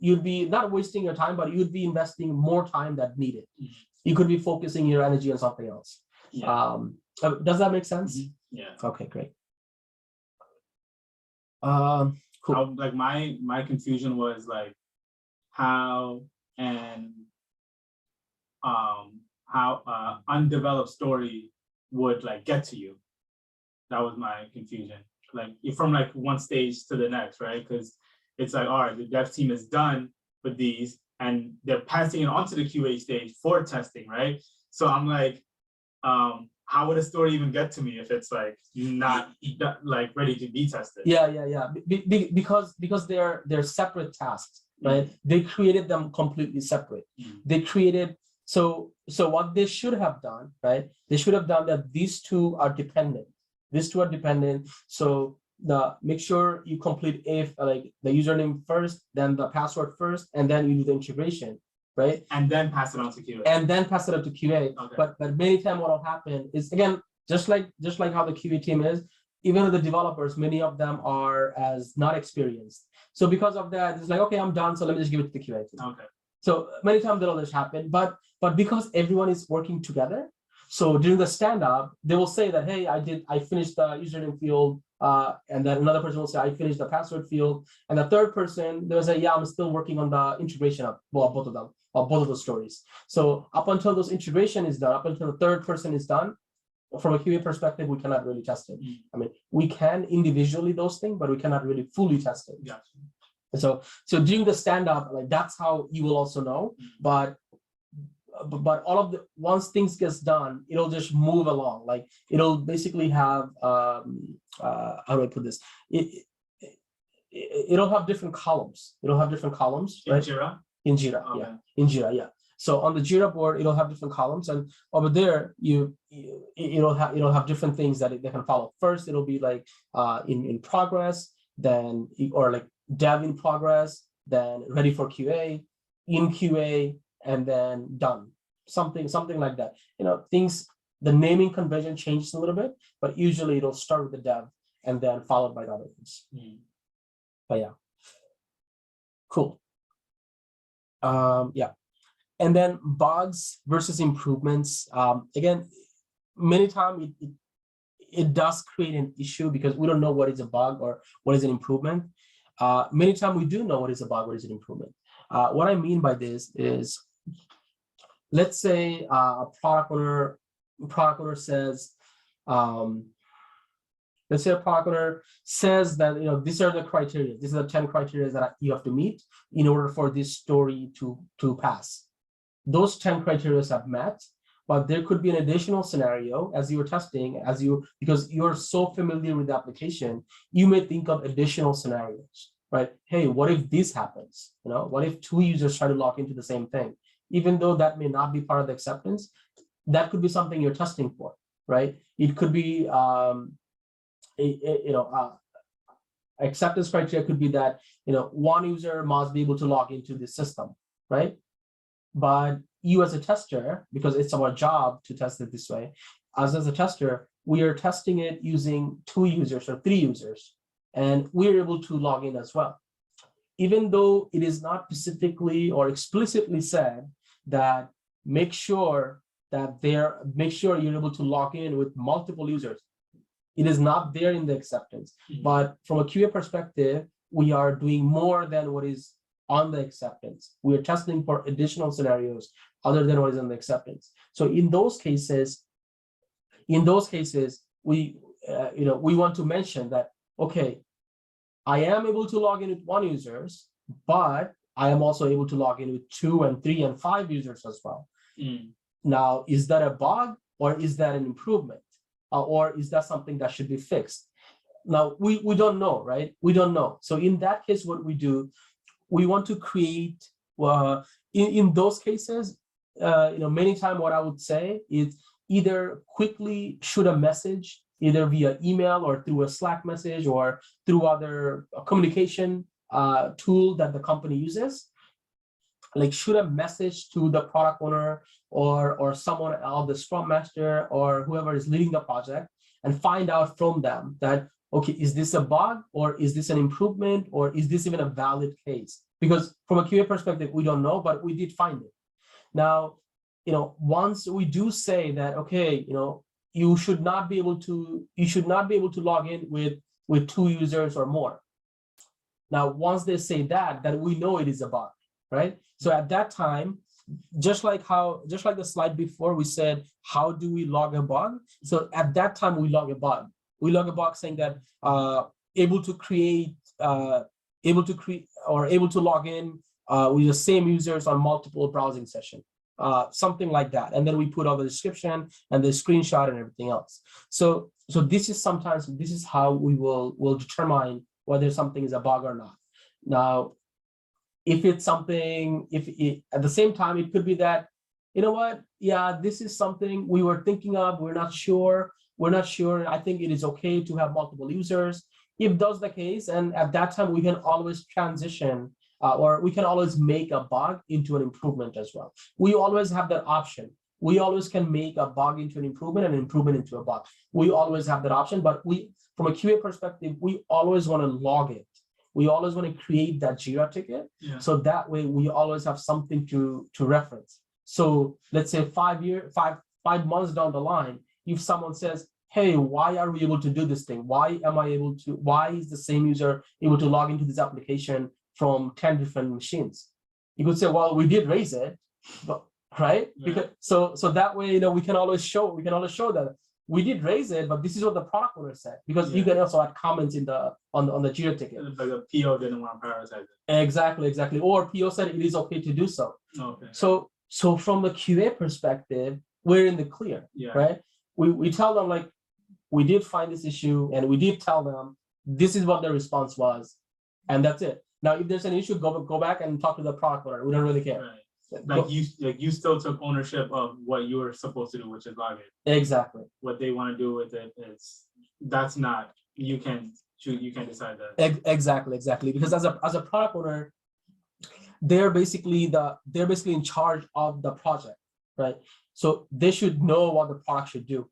You'd be not wasting your time, but you'd be investing more time than needed. Mm-hmm. You could be focusing your energy on something else. Yeah. Does that make sense? Mm-hmm. Yeah. Okay, great. Cool. Like my confusion was like how undeveloped story would like get to you. That was my confusion. Like from like one stage to the next, right? Because it's like, all right, the dev team is done with these and they're passing it on to the QA stage for testing, right? So I'm like, how would a story even get to me if it's like not like ready to be tested? Yeah. Because they're separate tasks, right? Mm-hmm. They created them completely separate. Mm-hmm. They created so what they should have done, right? They should have done that these two are dependent. These two are dependent. So make sure you complete like the username first, then the password first, and then you do the integration, right? And then pass it on to QA. And then pass it up to QA. Okay. But many times what will happen is, again, just like how the QA team is, even the developers, many of them are as not experienced. So because of that, it's like, okay, I'm done. So let me just give it to the QA team. Okay. So many times that'll just happen, but because everyone is working together, so during the stand-up, they will say that, hey, I finished the username field, and then another person will say, I finished the password field, and the third person, they'll say, yeah, I'm still working on the integration of both of them, or both of those stories. So up until those integration is done, up until the third person is done, from a QA perspective, we cannot really test it. I mean, we can individually those things, but we cannot really fully test it. Gotcha. So during the stand-up, like that's how you will also know, but all of the once things gets done, it'll just move along. Like it'll basically have how do I put this? It'll have different columns. It'll have different columns, right? In Jira, okay. Yeah. In Jira, yeah. So on the Jira board, it'll have different columns, and over there, it'll have different things that they can follow. First, it'll be like in progress, then or like dev in progress, then ready for QA, in QA, and then done. Something like that. Things, the naming convention changes a little bit, but usually it'll start with the dev and then followed by the other things. But yeah. Cool. Yeah. And then bugs versus improvements. Again, many times it does create an issue because we don't know what is a bug or what is an improvement. Many times we do know what is a bug, what is an improvement. What I mean by this is, let's say a product owner says, let's say a product owner says that, you know, these are the criteria. These are the 10 criteria that you have to meet in order for this story to pass. Those 10 criteria have met, but there could be an additional scenario as you were testing, because you're so familiar with the application, you may think of additional scenarios, right? Hey, what if this happens? You know, what if 2 users try to log into the same thing? Even though that may not be part of the acceptance, that could be something you're testing for, right? It could be, acceptance criteria could be that, you know, 1 user must be able to log into the system, right? But you as a tester, because it's our job to test it this way, as a tester, we are testing it using 2 users or 3 users, and we're able to log in as well. Even though it is not specifically or explicitly said that make sure you're able to log in with multiple users. It is not there in the acceptance. But from a QA perspective, we are doing more than what is on the acceptance. We are testing for additional scenarios other than what is on the acceptance. So in those cases, we want to mention that, okay, I am able to log in with 1 users, but I am also able to log in with 2 and 3 and 5 users as well. Now, is that a bug or is that an improvement? Or is that something that should be fixed? Now, we don't know, right? We don't know. So in that case, what we do, we want to create, in those cases, many times what I would say is either quickly shoot a message, either via email or through a Slack message or through other communication tool that the company uses. Like shoot a message to the product owner or someone else, the Scrum Master or whoever is leading the project, and find out from them that, okay, is this a bug or is this an improvement or is this even a valid case? Because from a QA perspective, we don't know, but we did find it. Now, once we do say that, okay, you should not be able to log in with 2 users or more. Now, once they say that, then we know it is a bug, right? So at that time, just like the slide before, we said, how do we log a bug? So at that time, we log a bug. We log a bug saying that able to log in with the same users on multiple browsing sessions, something like that. And then we put all the description and the screenshot and everything else. So this is how we will determine whether something is a bug or not. Now, if it's something, at the same time, it could be that, you know what, yeah, this is something we were thinking of, we're not sure, I think it is okay to have multiple users. If that's the case, and at that time, we can always transition or we can always make a bug into an improvement as well. We always have that option. We always can make a bug into an improvement and an improvement into a bug. We always have that option, but from a QA perspective, we always want to log it. We always want to create that Jira ticket. Yeah. So that way we always have something to reference. So let's say 5 months down the line, if someone says, hey, why are we able to do this thing? Why is the same user able to log into this application from 10 different machines? You could say, well, we did raise it, but right? Yeah. Because so that way, we can always show that we did raise it, but this is what the product owner said, because you can also add comments on the Jira ticket. Like a PO didn't want to prioritize it. Exactly. Or PO said it is okay to do so. Okay. So from the QA perspective, we're in the clear, right? We tell them, like, we did find this issue and we did tell them this is what the response was, and that's it. Now, if there's an issue, go back and talk to the product owner. We don't really care. Right. You still took ownership of what you were supposed to do, which is log in. Exactly. What they want to do with it you can decide that. Exactly. Because as a product owner, they're basically in charge of the project, right? So they should know what the product should do.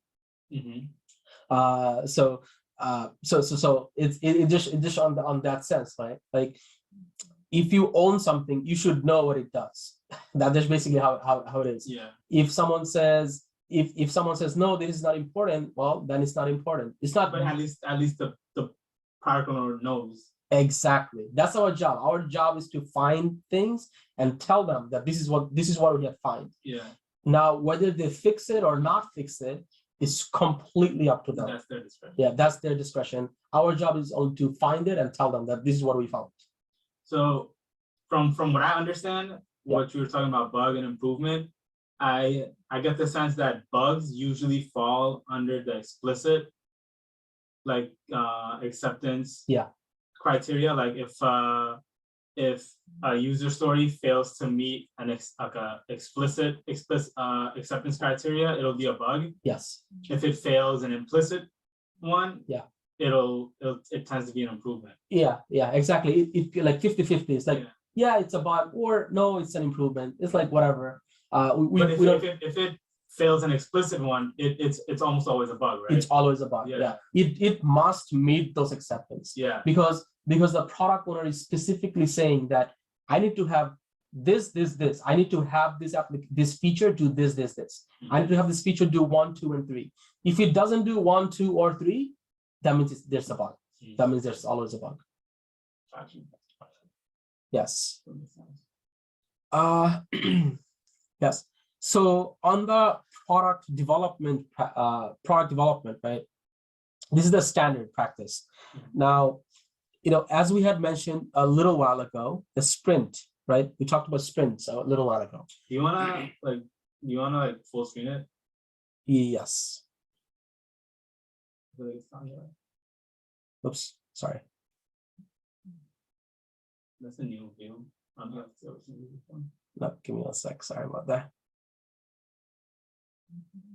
So it's just on that sense, right? Like, if you own something, you should know what it does. That's basically how it is. Yeah. If someone says, if someone says no, this is not important, well, then it's not important. It's not. But at least the product owner knows. Exactly. That's our job. Our job is to find things and tell them that this is what we have found. Yeah. Now, whether they fix it or not fix it is completely up to them. That's their discretion. Yeah, that's their discretion. Our job is only to find it and tell them that this is what we found. So from what I understand, what you were talking about bug and improvement, I get the sense that bugs usually fall under the explicit, like acceptance criteria. Like if a user story fails to meet an explicit acceptance criteria, it'll be a bug. Yes. If it fails an implicit one, it tends to be an improvement. Yeah, exactly. It like 50-50. It's like it's a bug, or no, it's an improvement. It's like whatever. But if it fails an explicit one, it's almost always a bug, right? It's always a bug. Yeah. It must meet those acceptance. Yeah. Because the product owner is specifically saying that I need to have this. I need to have this feature do this. Mm-hmm. I need to have this feature do 1, 2, and 3. If it doesn't do 1, 2, or 3, that means there's a bug. Mm-hmm. That means there's always a bug. Gotcha. Yes. Yes. So on the product development, right? This is the standard practice. Mm-hmm. Now, as we had mentioned a little while ago, the sprint, right? We talked about sprints a little while ago. You wanna full screen it? Yes. Oops, sorry. That's a new view. No, give me 1 sec. Sorry about that.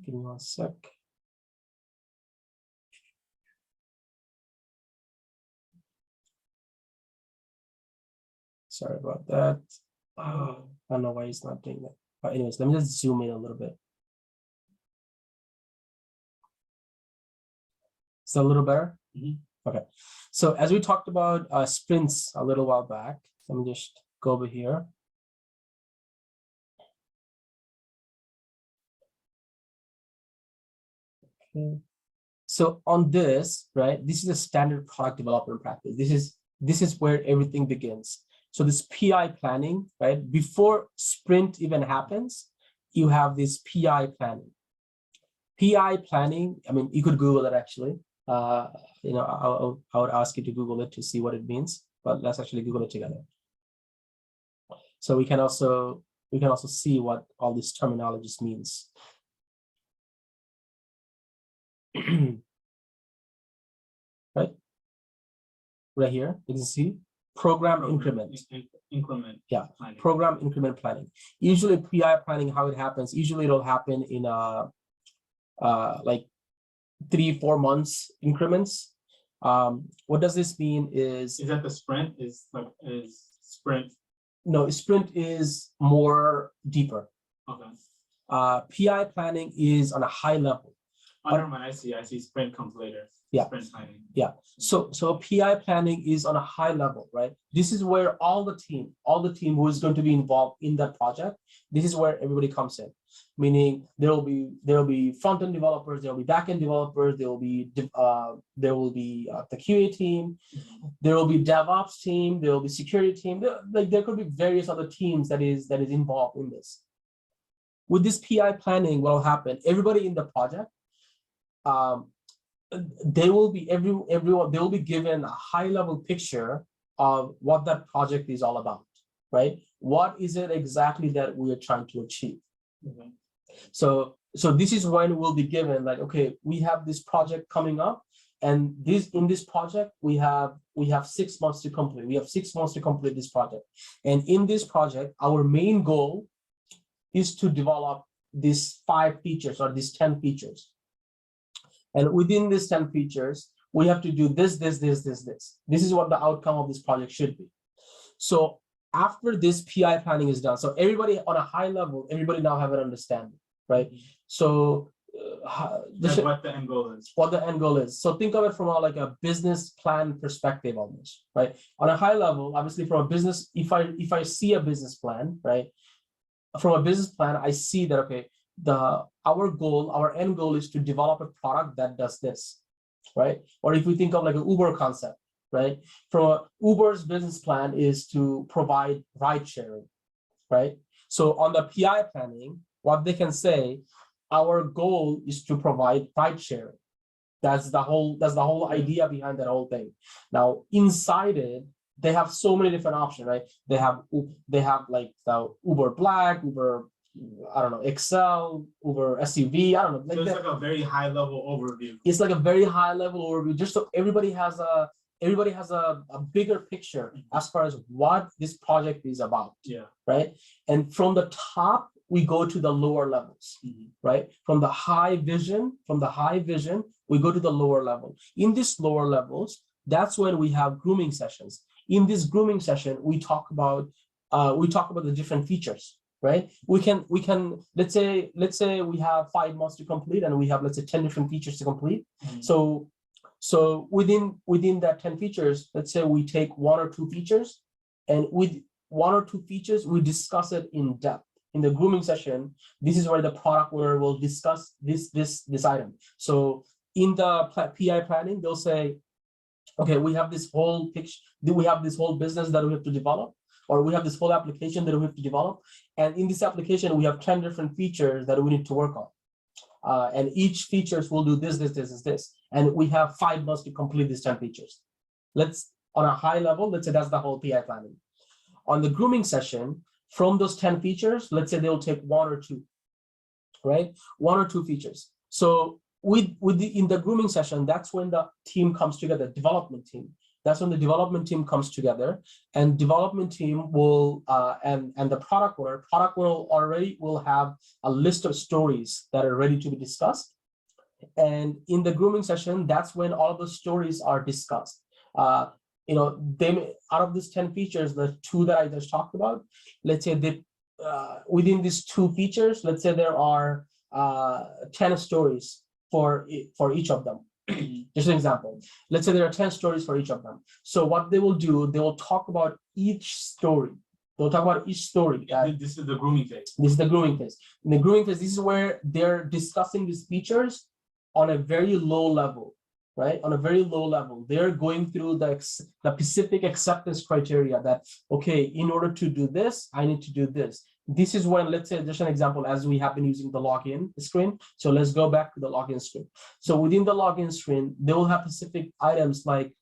Give me 1 sec. Sorry about that. I don't know why it's not doing that. But anyways, let me just zoom in a little bit. Is that a little better? Mm-hmm. Okay. So as we talked about sprints a little while back, let me just go over here. Okay. So on this, right, this is a standard product development practice. This is where everything begins. So this PI planning, right? Before sprint even happens, you have this PI planning. PI planning, I mean, you could Google it actually. I would ask you to Google it to see what it means, but let's actually Google it together. So we can also see what all this terminologies means. Right here, you can see program increment. Yeah, planning. Program increment planning. Usually PI planning, how it happens, usually it'll happen in like 3-4 months increments. What does this mean is that the sprint is sprint? No, sprint is more deeper. Okay. PI planning is on a high level. Oh, never mind. I see sprint comes later. Yeah. Sprint planning. Yeah. So PI planning is on a high level, right? This is where all the team who is going to be involved in that project, this is where everybody comes in. Meaning there will be front-end developers, there will be back-end developers, there will be the QA team, there will be DevOps team, there will be security team. There could be various other teams that is involved in this. With this PI planning, what will happen? Everybody in the project, they will be given a high-level picture of what that project is all about, right? What is it exactly that we are trying to achieve? Mm-hmm. So this is when we'll be given, like, okay, we have this project coming up, and in this project we have 6 months to complete. We have 6 months to complete this project, and in this project, our main goal is to develop these 5 features or these 10 features. And within these 10 features, we have to do this. This is what the outcome of this project should be. So after this PI planning is done, so everybody on a high level, everybody now have an understanding, right? So what the end goal is. What the end goal is. So think of it from a business plan perspective almost, right? On a high level, obviously from a business, if I see a business plan, right? From a business plan, I see that, okay, our end goal is to develop a product that does this, right? Or if we think of like an Uber concept, right? From Uber's business plan is to provide ride sharing, right? So on the PI planning, what they can say, our goal is to provide ride sharing. That's the whole idea behind that whole thing. Now inside it, they have so many different options, right? They have like the Uber Black, Uber, I don't know, Excel, Uber SUV, I don't know. Like so it's like a very high level overview. It's like a very high level overview, just so everybody has a bigger picture as far as what this project is about. Yeah. Right. And from the top, we go to the lower levels, right? From the high vision, we go to the lower level. In these lower levels, that's when we have grooming sessions. In this grooming session, we talk about the different features, right? We can let's say we have 5 months to complete, and we have, let's say, 10 different features to complete. So within that 10 features, let's say we take 1 or 2 features, and with 1 or 2 features, we discuss it in depth. In the grooming session, this is where the product owner will discuss this item. So in the PI planning, they'll say, okay, we have this whole picture, we have this whole business that we have to develop, or we have this whole application that we have to develop. And in this application, we have 10 different features that we need to work on. And each features will do this. And we have 5 months to complete these 10 features. On a high level, let's say that's the whole PI planning. On the grooming session, from those 10 features, let's say they'll take 1 or 2, right? 1 or 2 features. So in the grooming session, that's when the team comes together, development team. That's when the development team comes together, and development team will and the product owner will have a list of stories that are ready to be discussed. And in the grooming session, that's when all of the stories are discussed. They, out of these 10 features, the 2 that I just talked about, let's say within these 2 features, let's say there are 10 stories for each of them. Just an example. Let's say there are 10 stories for each of them. So what they will do, they will talk about each story. They'll talk about each story. This is the grooming phase. This is the grooming phase. In the grooming phase, this is where they're discussing these features on a very low level, right? On a very low level. They're going through the specific acceptance criteria that, okay, in order to do this, I need to do this. This is when, let's say, just an example, as we have been using the login screen. So let's go back to the login screen. So within the login screen, they will have specific items like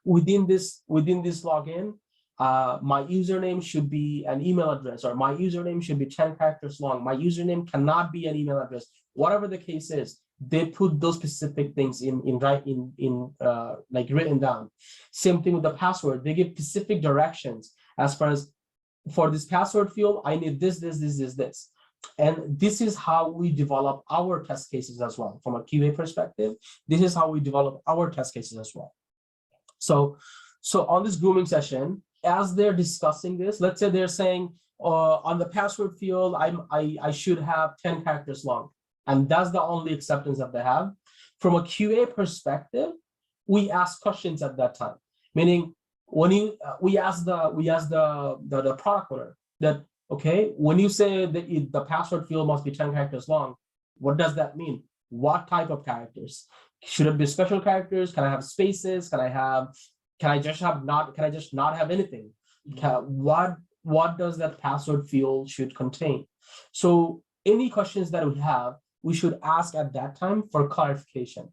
within this login, my username should be an email address, or my username should be 10 characters long. My username cannot be an email address. Whatever the case is, they put those specific things like written down. Same thing with the password. They give specific directions as far as, for this password field, I need this. And this is how we develop our test cases as well. From a QA perspective, this is how we develop our test cases as well. So on this grooming session, as they're discussing this, let's say they're saying on the password field, I should have 10 characters long. And that's the only acceptance that they have. From a QA perspective, we ask questions at that time, meaning when we ask the product owner that, okay, when you say that the password field must be 10 characters long, what does that mean? What type of characters? Should it be special characters? Can I have spaces? Can I just not have anything? What does that password field should contain? So any questions that we have, we should ask at that time for clarification,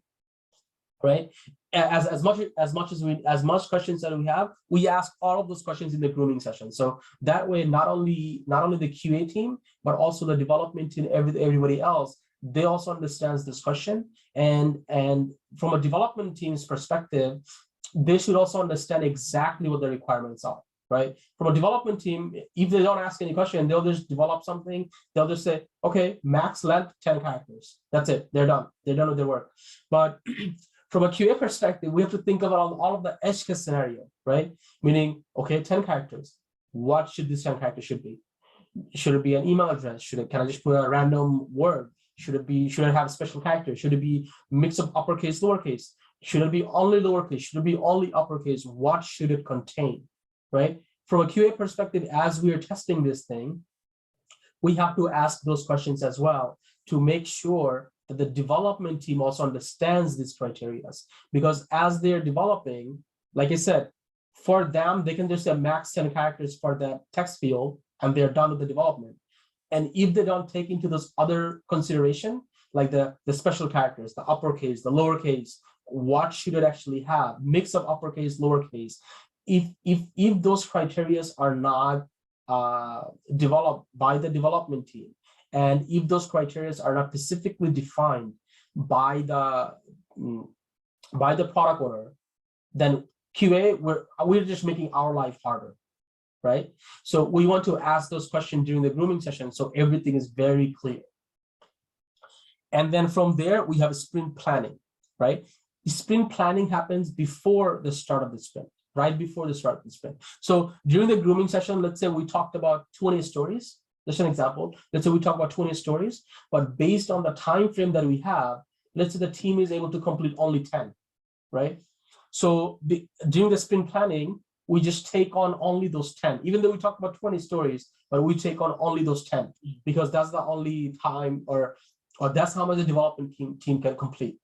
right? As much questions that we have, we ask all of those questions in the grooming session. So that way, not only the QA team, but also the development team, everybody else, they also understands this question. And from a development team's perspective, they should also understand exactly what the requirements are, right? From a development team, if they don't ask any question, they'll just develop something. They'll just say, okay, max length 10 characters. That's it. They're done. They're done with their work. But from a QA perspective, we have to think about all of the edge case scenario, right? Meaning, okay, 10 characters. What should this 10 characters should be? Should it be an email address? Can I just put a random word? Should it have special characters? Should it be mix of uppercase, lowercase? Should it be only lowercase? Should it be only uppercase? What should it contain, right? From a QA perspective, as we are testing this thing, we have to ask those questions as well. to make sure that the development team also understands these criteria. Because as they're developing, like I said, for them, they can just say max 10 characters for that text field, and they're done with the development. And if they don't take into those other consideration, like the special characters, the uppercase, the lowercase, what should it actually have? Mix of uppercase, lowercase. If those criteria are not developed by the development team, and if those criteria are not specifically defined by the product owner, then QA, we're just making our life harder, right? So we want to ask those questions during the grooming session so everything is very clear. And then from there, we have sprint planning, right? Sprint planning happens before the start of the sprint, right before the start of the sprint. So during the grooming session, let's say we talked about 20 stories. Just an example. Let's say we talk about 20 stories, but based on the time frame that we have, let's say the team is able to complete only 10, right? So during the sprint planning, we just take on only those 10, even though we talk about 20 stories, but we take on only those 10 because that's the only time or that's how much the development team can complete.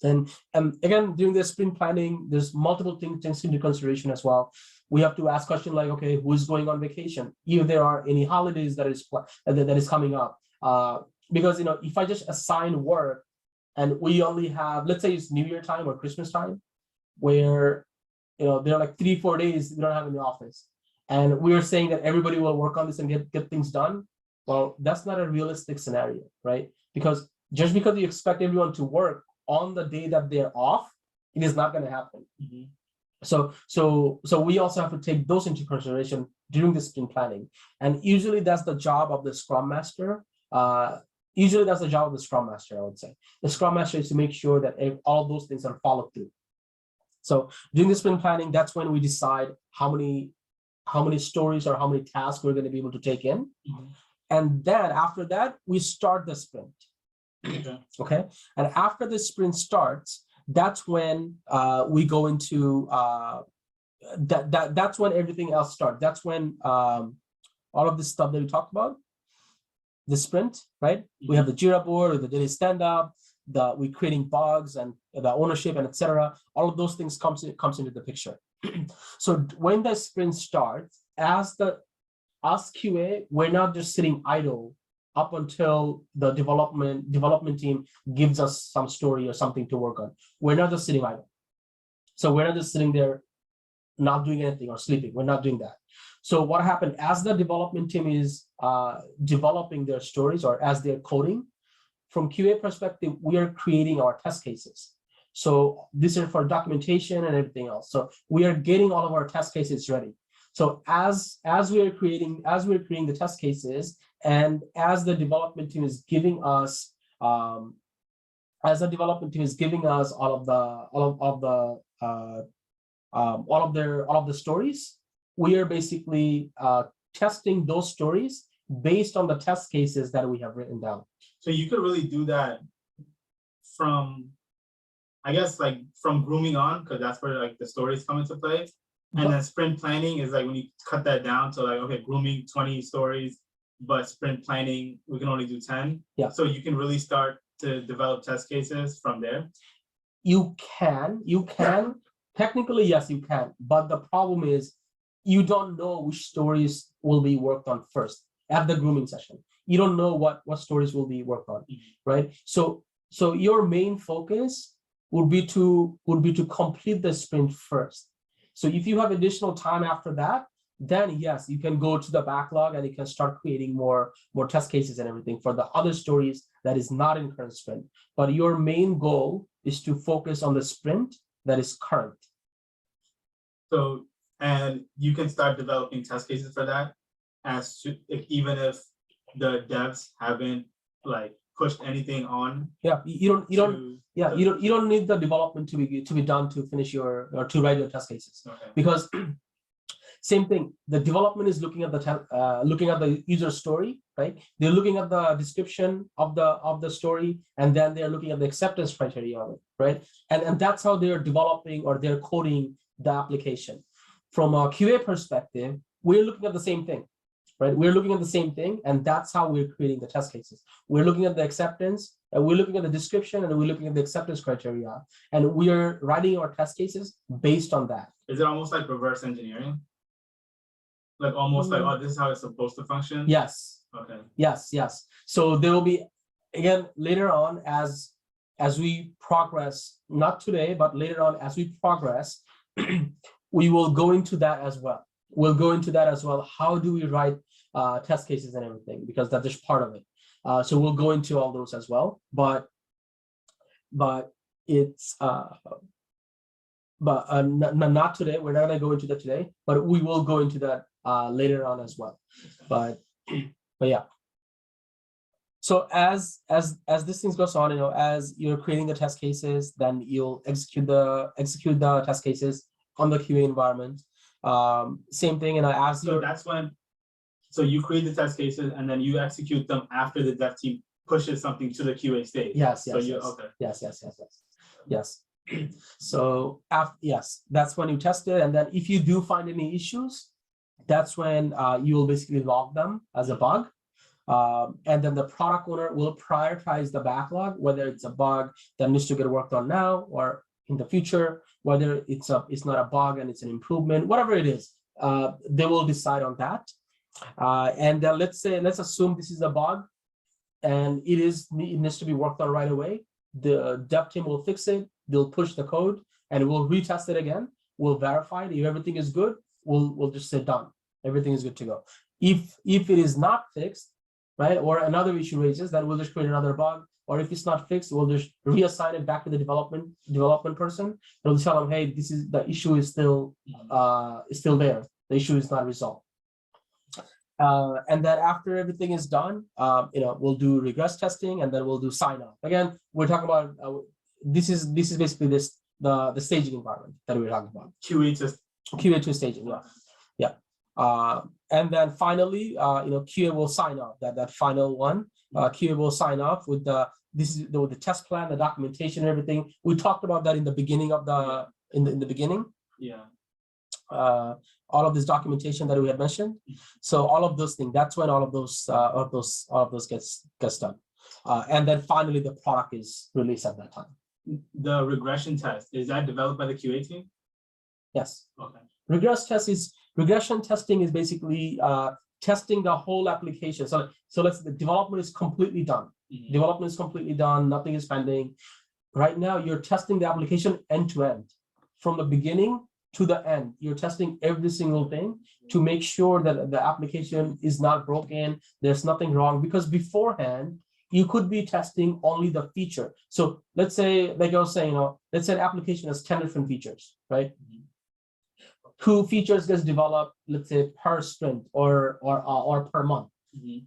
And again, during the sprint planning, there's multiple things into consideration as well. We have to ask questions like, okay, who is going on vacation? If there are any holidays that is coming up, because if I just assign work and we only have, let's say it's New Year time or Christmas time, where there are like 3-4 days we don't have in the office, and we are saying that everybody will work on this and get things done. Well, that's not a realistic scenario, right? Because just because you expect everyone to work on the day that they're off, it is not going to happen. Mm-hmm. So we also have to take those into consideration during the sprint planning. And usually that's the job of the Scrum Master. I would say. The Scrum Master is to make sure that all of those things are followed through. So during the sprint planning, that's when we decide how many stories or how many tasks we're going to be able to take in. Mm-hmm. And then after that, we start the sprint. Okay. And after the sprint starts, that's when we go into that's when everything else starts. That's when all of this stuff that we talked about, the sprint, right? Mm-hmm. We have the Jira board or the daily stand-up, we creating bugs and the ownership and etc. All of those things comes into the picture. So when the sprint starts, as QA, we're not just sitting idle up until the development team gives us some story or something to work on. We're not just sitting idle. So we're not just sitting there not doing anything or sleeping. We're not doing that. So what happened as the development team is developing their stories or as they're coding, from QA perspective, we are creating our test cases. So this is for documentation and everything else. So we are getting all of our test cases ready. So as we're creating the test cases, and as the development team is giving us all of the stories, we are basically testing those stories based on the test cases that we have written down. So you could really do that from, I guess, like from grooming on, because that's where like the stories come into play. And then sprint planning is like when you cut that down to like, okay, grooming 20 stories, but sprint planning, we can only do 10. Yeah. So you can really start to develop test cases from there. You can. Technically, yes, you can. But the problem is you don't know which stories will be worked on first at the grooming session. You don't know what stories will be worked on, right? So your main focus would be to complete the sprint first. So if you have additional time after that, then yes, you can go to the backlog and you can start creating more test cases and everything for the other stories that is not in current sprint. But your main goal is to focus on the sprint that is current. So, and you can start developing test cases for that even if the devs haven't like pushed anything on. Yeah, you don't need the development to be done to finish or to write your test cases. Okay. Because same thing, the development is looking at the user story, right? They're looking at the description of the story, and then they're looking at the acceptance criteria of it, right? And that's how they're developing or they're coding the application. From a QA perspective, we're looking at the same thing. right? We're looking at the same thing, and that's how we're creating the test cases. We're looking at the acceptance, and we're looking at the description, and we're looking at the acceptance criteria, and we are writing our test cases based on that. Is it almost like reverse engineering? Like almost like, oh, this is how it's supposed to function? Yes. Okay. Yes, yes. So there will be, again, later on, as we progress, not today, but later on as we progress, we will go into that as well. We'll go into that as well. How do we write test cases and everything? Because that's just part of it. So we'll go into all those as well. But it's not today. We're not going to go into that today, but we will go into that later on as well. But yeah. So as this thing goes on, as you're creating the test cases, then you'll execute the test cases on the QA environment. Same thing, as so that's when. So you create the test cases and then you execute them after the dev team pushes something to the QA stage. Yes. So okay. Yes. So yes, that's when you test it, and then if you do find any issues, that's when you will basically log them as a bug. And then the product owner will prioritize the backlog, whether it's a bug that needs to get worked on now or in the future, whether it's not a bug and it's an improvement, whatever it is, they will decide on that. And then let's assume this is a bug and it needs to be worked on right away. The dev team will fix it, they'll push the code, and we'll retest it again. We'll verify it. If everything is good, we'll just say done. Everything is good to go. If it is not fixed, right, or another issue raises, then we'll just create another bug. Or if it's not fixed, we'll just reassign it back to the development person. And we'll tell them, hey, the issue is still there. The issue is not resolved. And then after everything is done, we'll do regress testing, and then we'll do sign off. Again, we're talking about this is basically the staging environment that we're talking about. QA to staging, yeah. And then finally, QA will sign off that final one. QA will sign off with the test plan, the documentation, and everything. We talked about that in the beginning of in the beginning. Yeah. All of this documentation that we had mentioned. So all of those things, that's when all of those gets done. And then finally the product is released at that time. The regression test, is that developed by the QA team? Yes. Okay. Regression testing is basically testing the whole application. So the development is completely done. Mm-hmm. Development is completely done, nothing is pending. Right now you're testing the application end to end, from the beginning to the end. You're testing every single thing to make sure that the application is not broken, there's nothing wrong, because beforehand you could be testing only the feature. So let's say, like I was saying, let's say an application has 10 different features, right? Mm-hmm. 2 features gets developed, let's say per sprint or per month. Mm-hmm.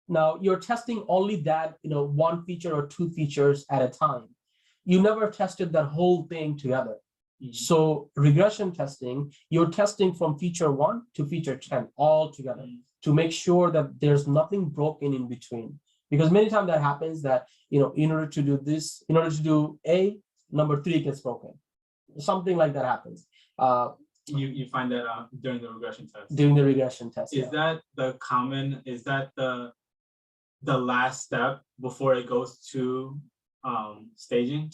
Now you're testing only that, 1 feature or 2 features at a time. You never tested that whole thing together. Mm-hmm. So regression testing, you're testing from feature 1 to feature 10 all together, mm-hmm, to make sure that there's nothing broken in between. Because many times that happens that, in order to do this, in order to do A, number 3 gets broken. Something like that happens. You find that during the regression test. During the regression test. Is that the last step before it goes to staging?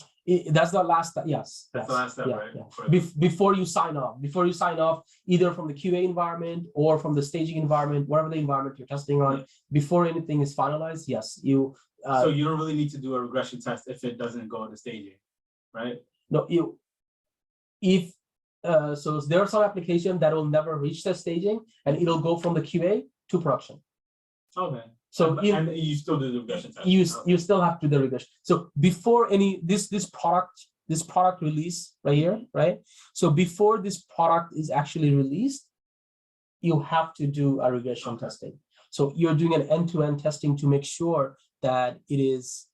That's the last step. Yes. That's the last step, right? Yeah. Before you sign off, either from the QA environment or from the staging environment, whatever the environment you're testing on, before anything is finalized, yes, you. So you don't really need to do a regression test if it doesn't go to staging, right? No, so there are some applications that will never reach the staging, and it'll go from the QA to production. Okay. So and you still do the regression test. You still have to do the regression. So before any this product release right here, right? So before this product is actually released, you have to do a regression testing. So you're doing an end-to-end testing to make sure that it is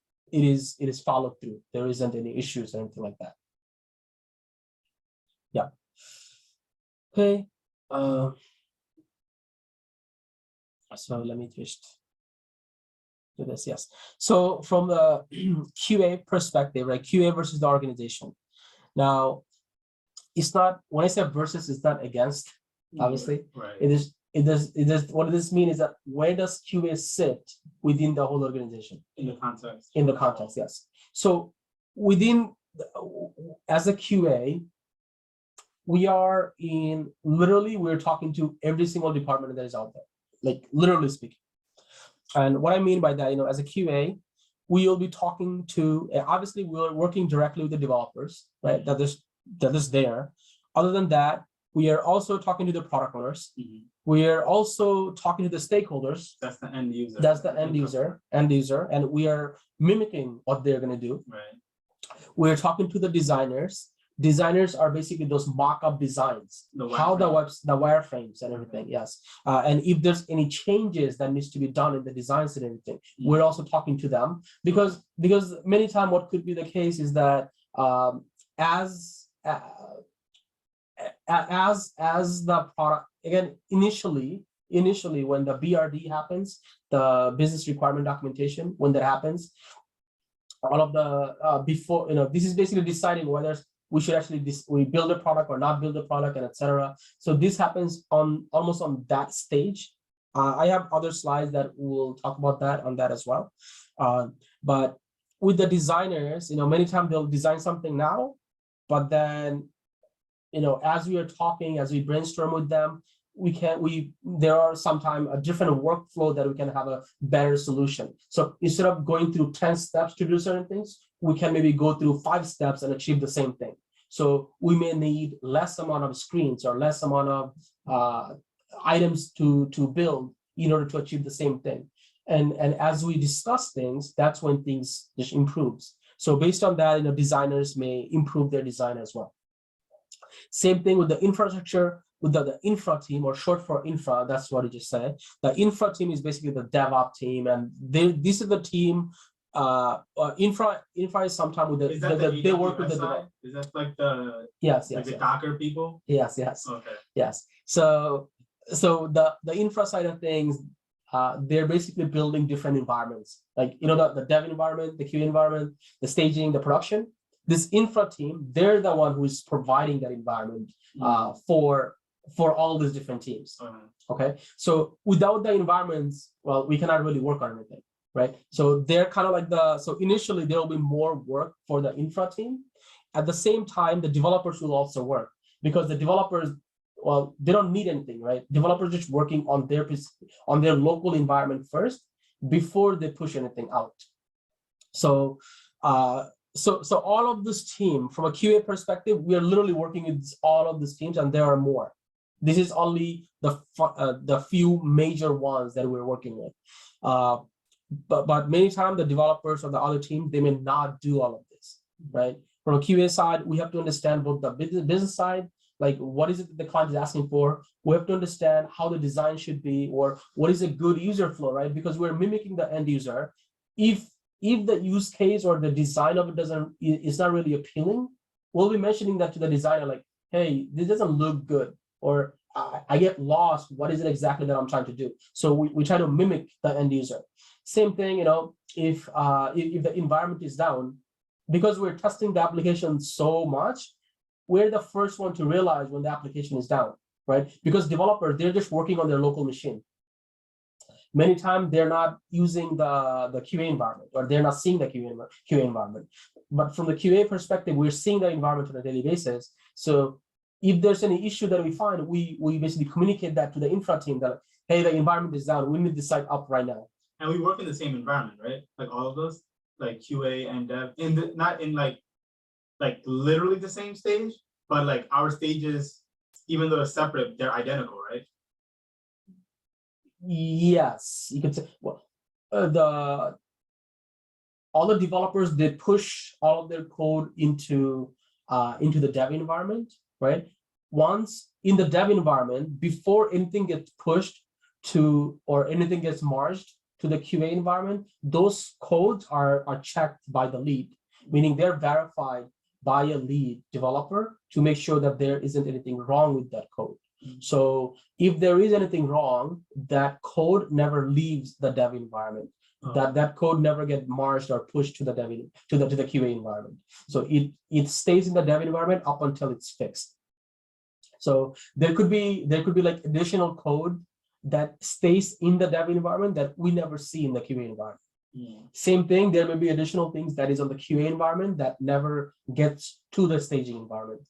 followed through. There isn't any issues or anything like that. Yeah. Okay. So let me just do this. Yes. So from the QA perspective, right? QA versus the organization. Now, it's not, when I say versus, it's not against, obviously. Right. what does this mean is that where does QA sit within the whole organization? In the context. In the context, yes. So within, as a QA, we're talking to every single department that is out there, like literally speaking. And what I mean by that, as a QA, we will be talking to, obviously we're working directly with the developers, right? That is there. Other than that, we are also talking to the product owners. Mhm. We are also talking to the stakeholders. That's the end user. That's the end user, and we are mimicking what they're going to do. Right. We're talking to the designers. Designers are basically those mock-up designs, the wireframes and everything. Yes, and if there's any changes that needs to be done in the designs and everything, we're also talking to them, because many times what could be the case is that as the product, again, initially when the BRD happens, the business requirement documentation, when that happens, all of the before, this is basically deciding whether we should actually we build a product or not build a product, and etc. So this happens almost on that stage. I have other slides that will talk about that as well. But with the designers, many times they'll design something now, but then as we are talking, as we brainstorm with them, there are sometimes a different workflow that we can have a better solution. So instead of going through 10 steps to do certain things, we can maybe go through 5 steps and achieve the same thing. So we may need less amount of screens or less amount of items to build in order to achieve the same thing. And as we discuss things, that's when things just improves. So based on that, designers may improve their design as well. Same thing with the infrastructure, with the infra team, or short for infra. That's what I just said. The infra team is basically the DevOps team, and this is the team. Infra is sometimes with they work with the developer. Is that like the the Docker people? Yes. Okay. Yes. So the infra side of things, they're basically building different environments, like the dev environment, the QA environment, the staging, the production. This infra team, they're the one who is providing that environment for all these different teams. Okay, so without the environments, well, we cannot really work on anything, right? So they're kind of like so initially there will be more work for the infra team. At the same time, the developers will also work, because the developers, well, they don't need anything, right? Developers just working on their local environment first before they push anything out. So So all of this team, from a QA perspective, we are literally working with all of these teams, and there are more. This is only the few major ones that we're working with. But many times the developers or the other team, they may not do all of this, right? From a QA side, we have to understand both the business side, like what is it that the client is asking for. We have to understand how the design should be, or what is a good user flow, right? Because we're mimicking the end user. If the use case or the design of it is not really appealing, we'll be mentioning that to the designer, like, hey, this doesn't look good, or I get lost. What is it exactly that I'm trying to do? So we try to mimic the end user. Same thing, if the environment is down, because we're testing the application so much, we're the first one to realize when the application is down, right? Because developers, they're just working on their local machine. Many times they're not using the QA environment, or they're not seeing the QA environment. But from the QA perspective, we're seeing the environment on a daily basis. So if there's any issue that we find, we basically communicate that to the infra team that, hey, the environment is down. We need this site up right now. And we work in the same environment, right? Like all of us, like QA and dev, not in like literally the same stage, but like our stages, even though they're separate, they're identical, right? Yes, you could say. Well, all the developers, they push all of their code into the dev environment, right? Once in the dev environment, before anything gets pushed to, or anything gets merged to the QA environment, those codes are checked by the lead, meaning they're verified by a lead developer to make sure that there isn't anything wrong with that code. So if there is anything wrong, that code never leaves the dev environment. That code never gets merged or pushed to the QA environment. So it stays in the dev environment up until it's fixed. So there could be like additional code that stays in the dev environment that we never see in the QA environment. Yeah. Same thing, there may be additional things that is on the QA environment that never gets to the staging environment.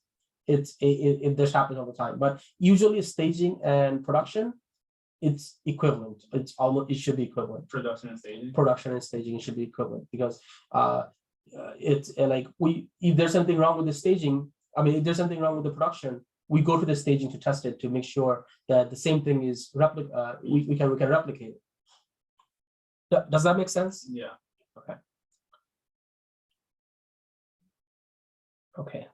It this happens all the time, but usually staging and production, it's equivalent. It should be equivalent. Production and staging. Production and staging should be equivalent, because it's like if there's something wrong with the staging, I mean, if there's something wrong with the production, we go to the staging to test it to make sure that the same thing is we can replicate it. Does that make sense? Yeah. Okay.